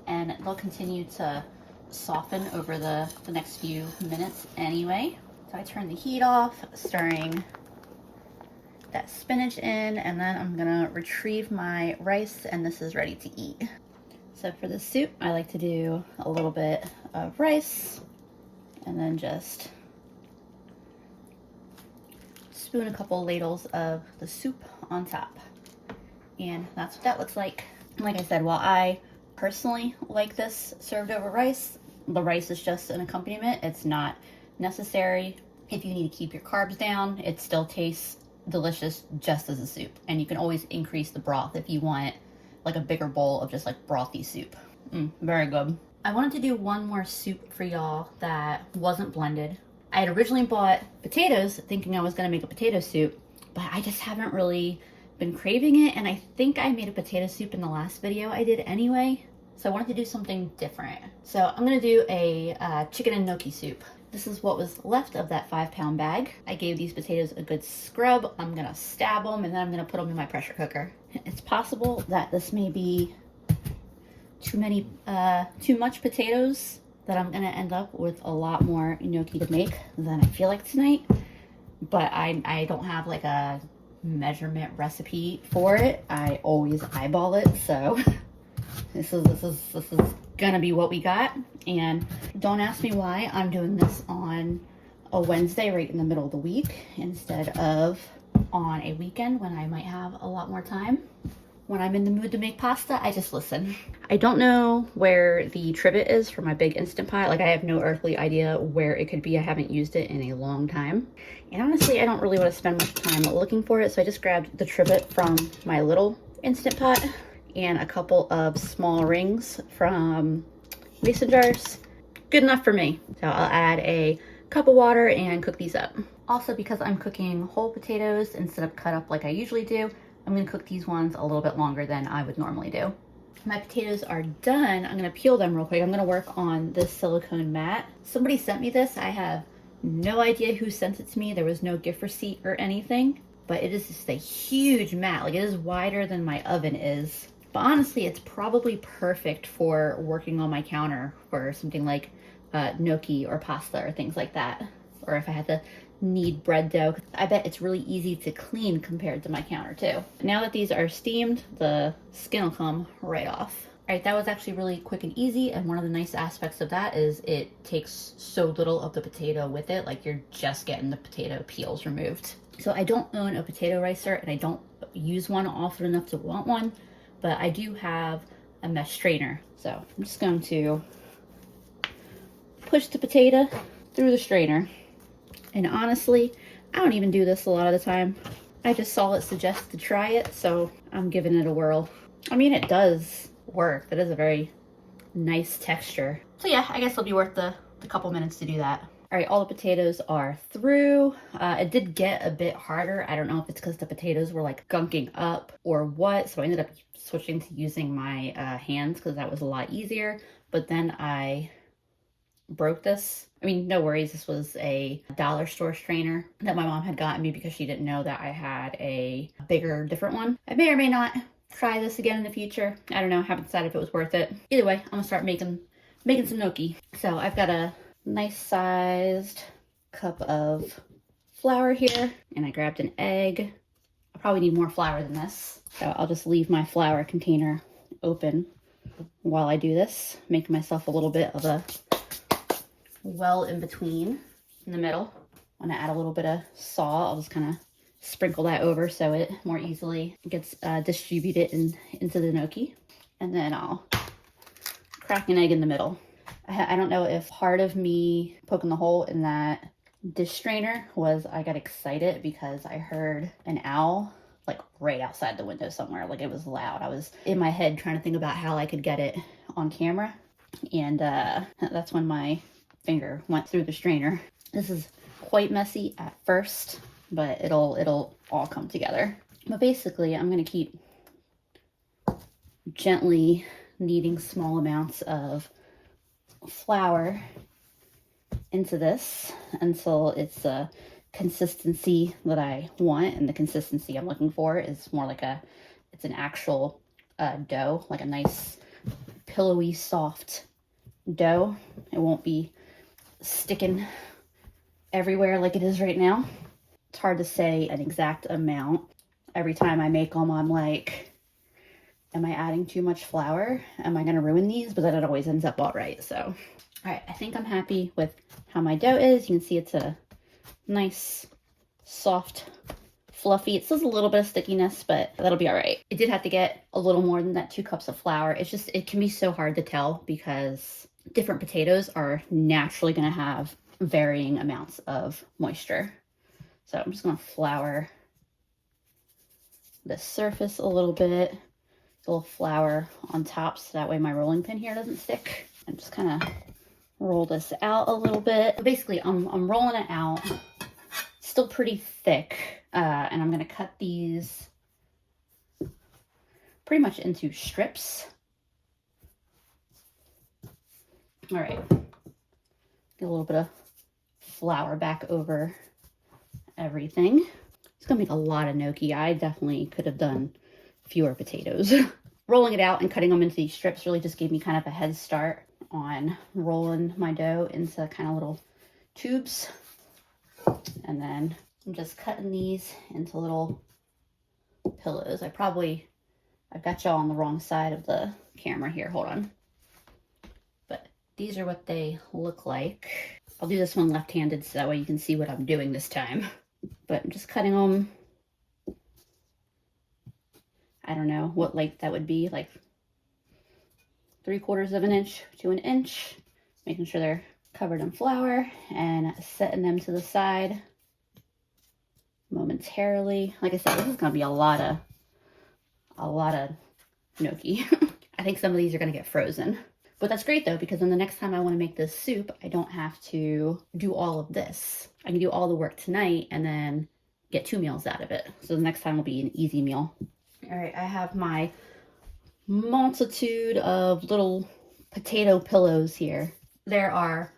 and they'll continue to soften over the next few minutes anyway. So I turn the heat off, stirring that spinach in, and then I'm gonna retrieve my rice, and this is ready to eat. So for the soup, I like to do a little bit of rice and then just spoon a couple ladles of the soup on top. And that's what that looks like. Like I said, while I personally like this served over rice, the rice is just an accompaniment. It's not necessary. If you need to keep your carbs down, it still tastes delicious just as a soup. And you can always increase the broth if you want like a bigger bowl of just like brothy soup. Very good. I wanted to do one more soup for y'all that wasn't blended. I had originally bought potatoes thinking I was gonna make a potato soup, but I just haven't really been craving it, and I think I made a potato soup in the last video I did anyway, so I wanted to do something different. So I'm gonna do a chicken and gnocchi soup. This is what was left of that 5-pound bag. I gave these potatoes a good scrub. I'm gonna stab them, and then I'm gonna put them in my pressure cooker. It's possible that this may be too much potatoes, that I'm gonna end up with a lot more gnocchi to make than I feel like tonight. But I don't have like a measurement recipe for it. I always eyeball it, so this is gonna be what we got. And don't ask me why I'm doing this on a Wednesday right in the middle of the week instead of on a weekend when I might have a lot more time. When I'm in the mood to make pasta, I just listen. I don't know where the trivet is for my big Instant Pot. Like, I have no earthly idea where it could be. I haven't used it in a long time. And honestly, I don't really want to spend much time looking for it. So I just grabbed the trivet from my little Instant Pot and a couple of small rings from mason jars. Good enough for me. So I'll add a cup of water and cook these up. Also, because I'm cooking whole potatoes instead of cut up like I usually do, I'm gonna cook these ones a little bit longer than I would normally do. My potatoes are done. I'm gonna peel them real quick. I'm gonna work on this silicone mat. Somebody sent me this. I have no idea who sent it to me. There was no gift receipt or anything, but it is just a huge mat. Like, it is wider than my oven is. But honestly, it's probably perfect for working on my counter for something like gnocchi or pasta or things like that. Or if I had to knead bread dough. I bet it's really easy to clean compared to my counter too. Now that these are steamed, the skin will come right off. All right, that was actually really quick and easy, and one of the nice aspects of that is it takes so little of the potato with it, like you're just getting the potato peels removed. So I don't own a potato ricer, and I don't use one often enough to want one, but I do have a mesh strainer. So I'm just going to push the potato through the strainer. And honestly, I don't even do this a lot of the time. I just saw it suggested to try it, so I'm giving it a whirl. I mean, it does work. That is a very nice texture. So yeah, I guess it'll be worth the couple minutes to do that. All right, all the potatoes are through. It did get a bit harder. I don't know if it's because the potatoes were like gunking up or what. So I ended up switching to using my hands because that was a lot easier. But then I broke this. I mean, no worries. This was a dollar store strainer that my mom had gotten me because she didn't know that I had a bigger, different one. I may or may not try this again in the future. I don't know. Haven't decided if it was worth it. Either way, I'm gonna start making some gnocchi. So I've got a nice sized cup of flour here, and I grabbed an egg. I probably need more flour than this, so I'll just leave my flour container open while I do this, make myself a little bit of a well in between in the middle. Want to add a little bit of salt. I'll just kind of sprinkle that over so it more easily gets distributed into the gnocchi. And then I'll crack an egg in the middle. I don't know if part of me poking the hole in that dish strainer was I got excited because I heard an owl like right outside the window somewhere. Like it was loud. I was in my head trying to think about how I could get it on camera. And that's when my finger went through the strainer. This is quite messy at first, but it'll all come together. But basically I'm going to keep gently kneading small amounts of flour into this until it's a consistency that I want, and the consistency I'm looking for is more like it's an actual dough, like a nice pillowy soft dough. It won't be sticking everywhere like it is right now. It's hard to say an exact amount. Every time I make them, I'm like, am I adding too much flour? Am I going to ruin these? But then it always ends up all right. So, all right, I think I'm happy with how my dough is. You can see it's a nice, soft, fluffy. It still has a little bit of stickiness, but that'll be all right. It did have to get a little more than that 2 cups of flour. It's just, it can be so hard to tell because different potatoes are naturally going to have varying amounts of moisture. So I'm just going to flour the surface a little bit. A little flour on top so that way my rolling pin here doesn't stick. And just kind of roll this out a little bit. But basically, I'm rolling it out. Still pretty thick. And I'm going to cut these pretty much into strips. All right. Get a little bit of flour back over everything. It's going to make a lot of gnocchi. I definitely could have done fewer potatoes. Rolling it out and cutting them into these strips really just gave me kind of a head start on rolling my dough into kind of little tubes. And then I'm just cutting these into little pillows. I've got y'all on the wrong side of the camera here. Hold on. But these are what they look like. I'll do this one left-handed so that way you can see what I'm doing this time. But I'm just cutting them. I don't know what length that would be, like 3/4 of an inch to an inch, making sure they're covered in flour and setting them to the side momentarily. Like I said, this is going to be a lot of gnocchi. I think some of these are going to get frozen, but that's great though, because then the next time I want to make this soup, I don't have to do all of this. I can do all the work tonight and then get 2 meals out of it. So the next time will be an easy meal. All right, I have my multitude of little potato pillows here. There are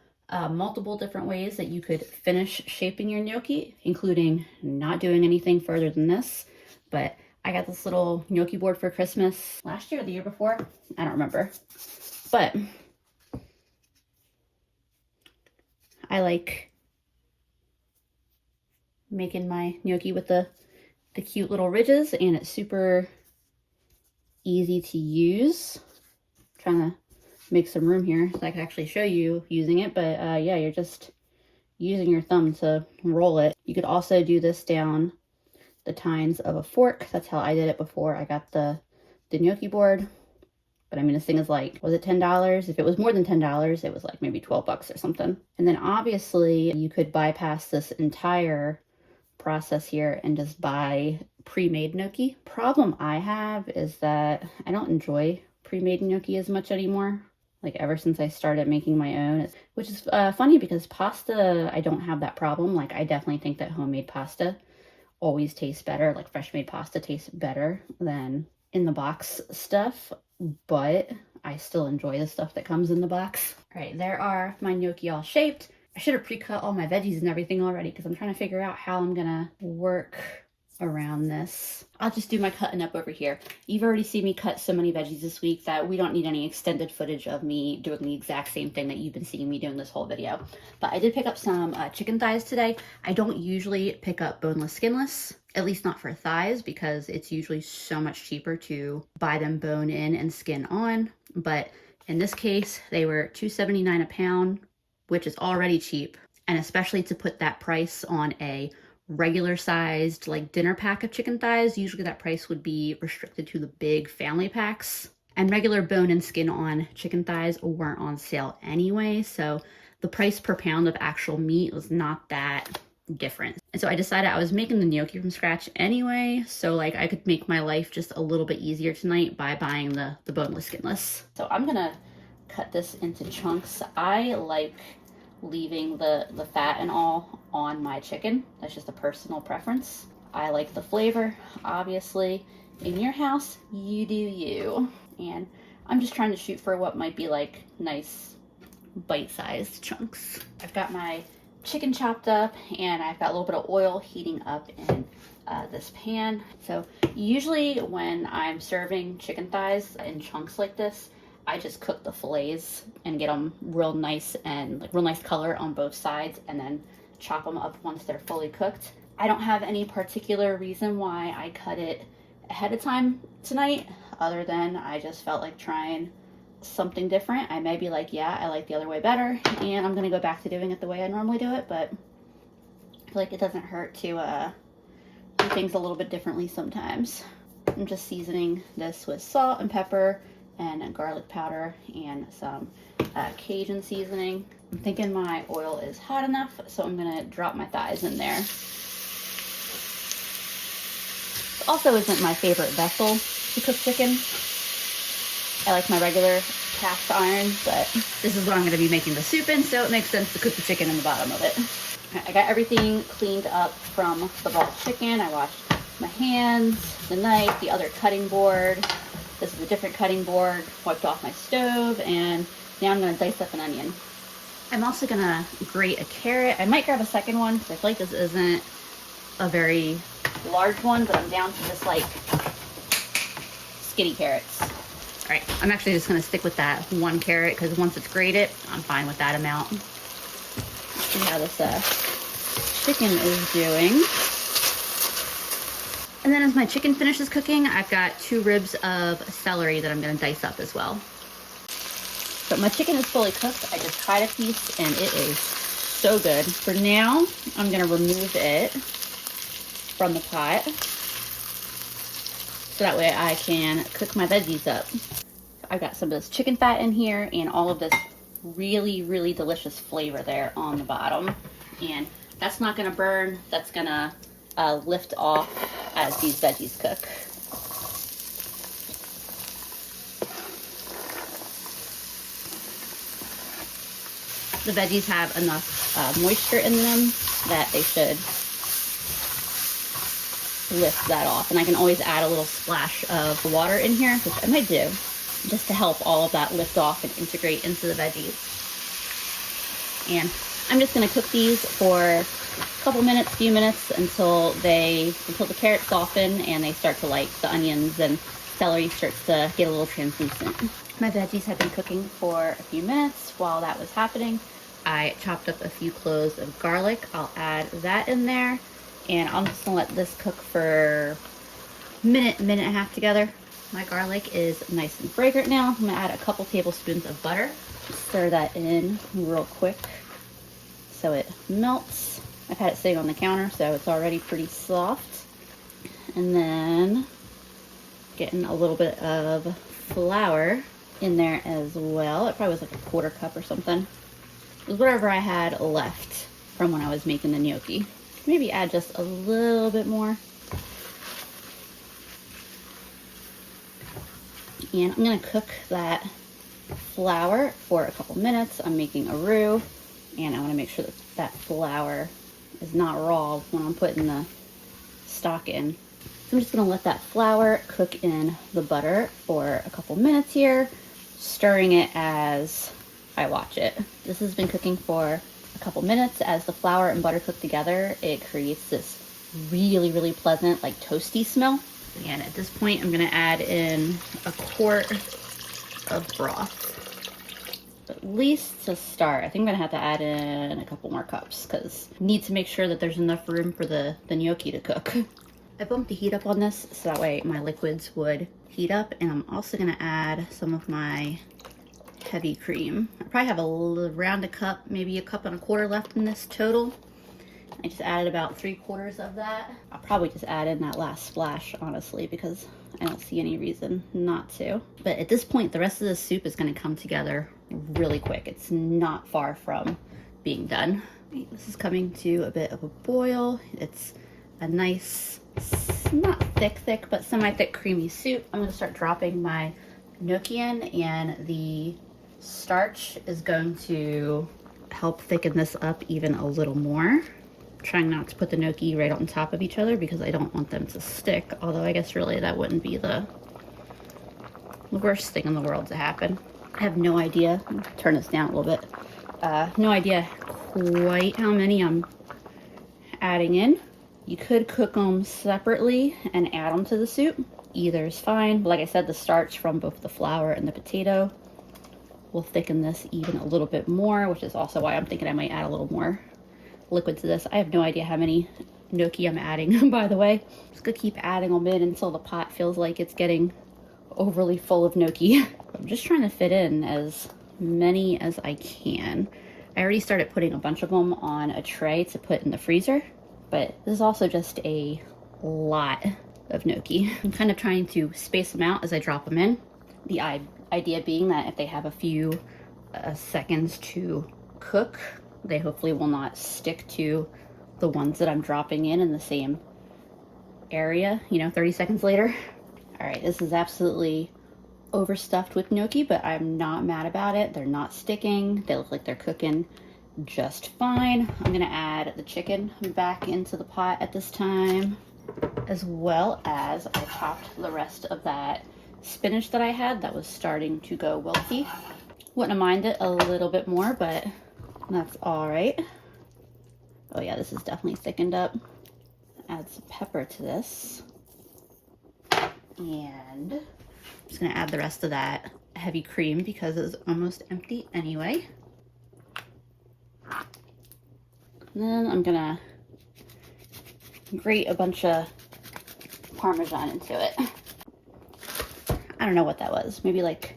multiple different ways that you could finish shaping your gnocchi, including not doing anything further than this. But I got this little gnocchi board for Christmas last year or the year before. I don't remember. But I like making my gnocchi with the cute little ridges, and it's super easy to use. I'm trying to make some room here so I can actually show you using it, but yeah, you're just using your thumb to roll it. You could also do this down the tines of a fork. That's how I did it before I got the gnocchi board. But I mean, this thing is like, was it $10? If it was more than $10, it was like maybe 12 bucks or something. And then obviously you could bypass this entire process here and just buy pre-made gnocchi. Problem I have is that I don't enjoy pre-made gnocchi as much anymore. Like ever since I started making my own, which is funny because pasta, I don't have that problem. Like I definitely think that homemade pasta always tastes better. Like fresh made pasta tastes better than in the box stuff, but I still enjoy the stuff that comes in the box. All right, there are my gnocchi all shaped. I should have pre-cut all my veggies and everything already because I'm trying to figure out how I'm gonna work around this. I'll just do my cutting up over here. You've already seen me cut so many veggies this week that we don't need any extended footage of me doing the exact same thing that you've been seeing me doing this whole video. But I did pick up some chicken thighs today. I don't usually pick up boneless, skinless, at least not for thighs, because it's usually so much cheaper to buy them bone in and skin on. But in this case, they were $2.79 a pound, which is already cheap. And especially to put that price on a regular sized like dinner pack of chicken thighs, usually that price would be restricted to the big family packs. And regular bone and skin on chicken thighs weren't on sale anyway, so the price per pound of actual meat was not that different. And so I decided I was making the gnocchi from scratch anyway, so like I could make my life just a little bit easier tonight by buying the boneless, skinless. So I'm gonna cut this into chunks. I like leaving the fat and all on my chicken. That's just a personal preference. I like the flavor, obviously. In your house, you do you. And I'm just trying to shoot for what might be like nice bite-sized chunks. I've got my chicken chopped up and I've got a little bit of oil heating up in this pan. So usually when I'm serving chicken thighs in chunks like this, I just cook the fillets and get them real nice and like real nice color on both sides and then chop them up once they're fully cooked. I don't have any particular reason why I cut it ahead of time tonight, other than I just felt like trying something different. I may be like, yeah, I like the other way better, and I'm gonna go back to doing it the way I normally do it, but I feel like it doesn't hurt to do things a little bit differently sometimes. I'm just seasoning this with salt and pepper and garlic powder and some Cajun seasoning. I'm thinking my oil is hot enough, so I'm gonna drop my thighs in there. This also isn't my favorite vessel to cook chicken. I like my regular cast iron, but this is what I'm gonna be making the soup in, so it makes sense to cook the chicken in the bottom of it. I got everything cleaned up from the raw chicken. I washed my hands, the knife, the other cutting board. This is a different cutting board, wiped off my stove, and now I'm gonna dice up an onion. I'm also gonna grate a carrot. I might grab a second one because I feel like this isn't a very large one, but I'm down to just like skinny carrots. All right, I'm actually just gonna stick with that one carrot because once it's grated, I'm fine with that amount. Let's see how this chicken is doing. And then as my chicken finishes cooking, I've got 2 ribs of celery that I'm gonna dice up as well. So my chicken is fully cooked. I just tried a piece and it is so good. For now, I'm gonna remove it from the pot so that way I can cook my veggies up. I've got some of this chicken fat in here and all of this really, really delicious flavor there on the bottom. And that's not gonna burn, that's gonna lift off as these veggies cook. The veggies have enough moisture in them that they should lift that off. And I can always add a little splash of water in here, which I might do, just to help all of that lift off and integrate into the veggies. And I'm just gonna cook these for a couple minutes, few minutes until the carrots soften and they start to like the onions and celery starts to get a little translucent. My veggies have been cooking for a few minutes. While that was happening, I chopped up a few cloves of garlic. I'll add that in there and I'm just gonna let this cook for a minute and a half together. My garlic is nice and fragrant now. I'm gonna add a couple tablespoons of butter. Stir that in real quick so it melts. I've had it sitting on the counter, so it's already pretty soft. And then getting a little bit of flour in there as well. It probably was like a 1/4 cup or something. It was whatever I had left from when I was making the gnocchi. Maybe add just a little bit more. And I'm gonna cook that flour for a couple minutes. I'm making a roux, and I wanna make sure that that flour is not raw when I'm putting the stock in. So I'm just gonna let that flour cook in the butter for a couple minutes here, stirring it as I watch it. This has been cooking for a couple minutes. As the flour and butter cook together, it creates this really, really pleasant, like toasty smell. And at this point, I'm gonna add in a quart of broth. At least to start. I think I'm gonna have to add in a couple more cups because I need to make sure that there's enough room for the gnocchi to cook. I bumped the heat up on this so that way my liquids would heat up, and I'm also gonna add some of my heavy cream. I probably have around a cup, maybe a cup and a quarter left in this total. I just added about 3/4 of that. I'll probably just add in that last splash, honestly, because I don't see any reason not to. But at this point, the rest of the soup is gonna come together really quick. It's not far from being done. This is coming to a bit of a boil. It's a nice, not thick, but semi-thick creamy soup. I'm gonna start dropping my gnocchi in, and the starch is going to help thicken this up even a little more. Trying not to put the gnocchi right on top of each other because I don't want them to stick, although I guess really that wouldn't be the worst thing in the world to happen. I have no idea, turn this down a little bit, no idea quite how many I'm adding in. You could cook them separately and add them to the soup. Either is fine. But like I said, the starch from both the flour and the potato will thicken this even a little bit more, which is also why I'm thinking I might add a little more liquid to this. I have no idea how many gnocchi I'm adding, by the way. Just gonna keep adding them in until the pot feels like it's getting overly full of gnocchi. I'm just trying to fit in as many as I can. I already started putting a bunch of them on a tray to put in the freezer, but this is also just a lot of gnocchi. I'm kind of trying to space them out as I drop them in. The idea being that if they have a few seconds to cook, they hopefully will not stick to the ones that I'm dropping in the same area, 30 seconds later. All right, this is absolutely overstuffed with gnocchi, but I'm not mad about it. They're not sticking. They look like they're cooking just fine. I'm gonna add the chicken back into the pot at this time, as well as I chopped the rest of that spinach that I had that was starting to go wilty. Wouldn't have minded a little bit more, but that's all right. Oh yeah, this is definitely thickened up. Add some pepper to this. And I'm just gonna add the rest of that heavy cream because it's almost empty anyway. And then I'm gonna grate a bunch of Parmesan into it. I don't know what that was. Maybe like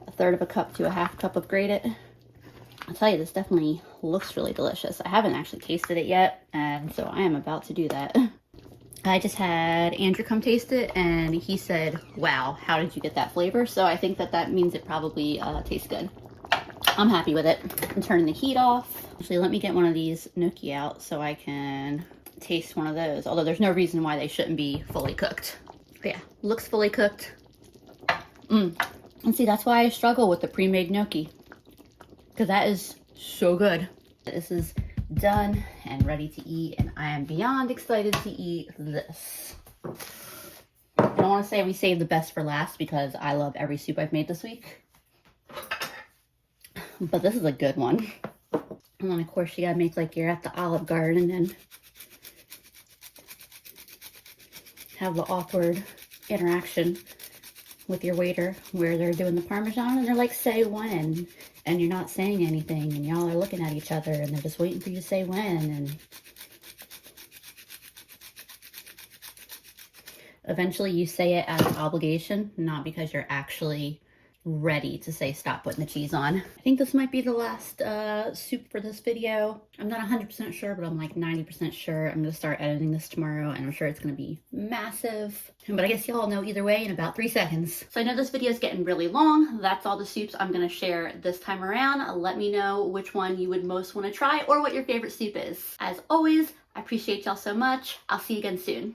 1/3 of a cup to a 1/2 cup of grated. I'll tell you, this definitely looks really delicious. I haven't actually tasted it yet, and so I am about to do that. I just had Andrew come taste it, and he said, wow, how did you get that flavor? So I think that means it probably tastes good. I'm happy with it. I'm turning the heat off. Actually, let me get one of these gnocchi out so I can taste one of those, although there's no reason why they shouldn't be fully cooked. But yeah, looks fully cooked. And see, that's why I struggle with the pre-made gnocchi, because that is so good. This is done and ready to eat, and I am beyond excited to eat this. I don't want to say we saved the best for last because I love every soup I've made this week, but this is a good one. And then of course you gotta make like you're at the Olive Garden and have the awkward interaction with your waiter where they're doing the Parmesan and they're like, say when, and you're not saying anything, and y'all are looking at each other and they're just waiting for you to say when, and eventually you say it as an obligation, not because you're actually ready to say stop putting the cheese on. I think this might be the last soup for this video. I'm not 100% sure, but I'm like 90% sure. I'm gonna start editing this tomorrow, and I'm sure it's gonna be massive. But I guess y'all know either way in about 3 seconds. So I know this video is getting really long. That's all the soups I'm gonna share this time around. Let me know which one you would most want to try or what your favorite soup is. As always, I appreciate y'all so much. I'll see you again soon.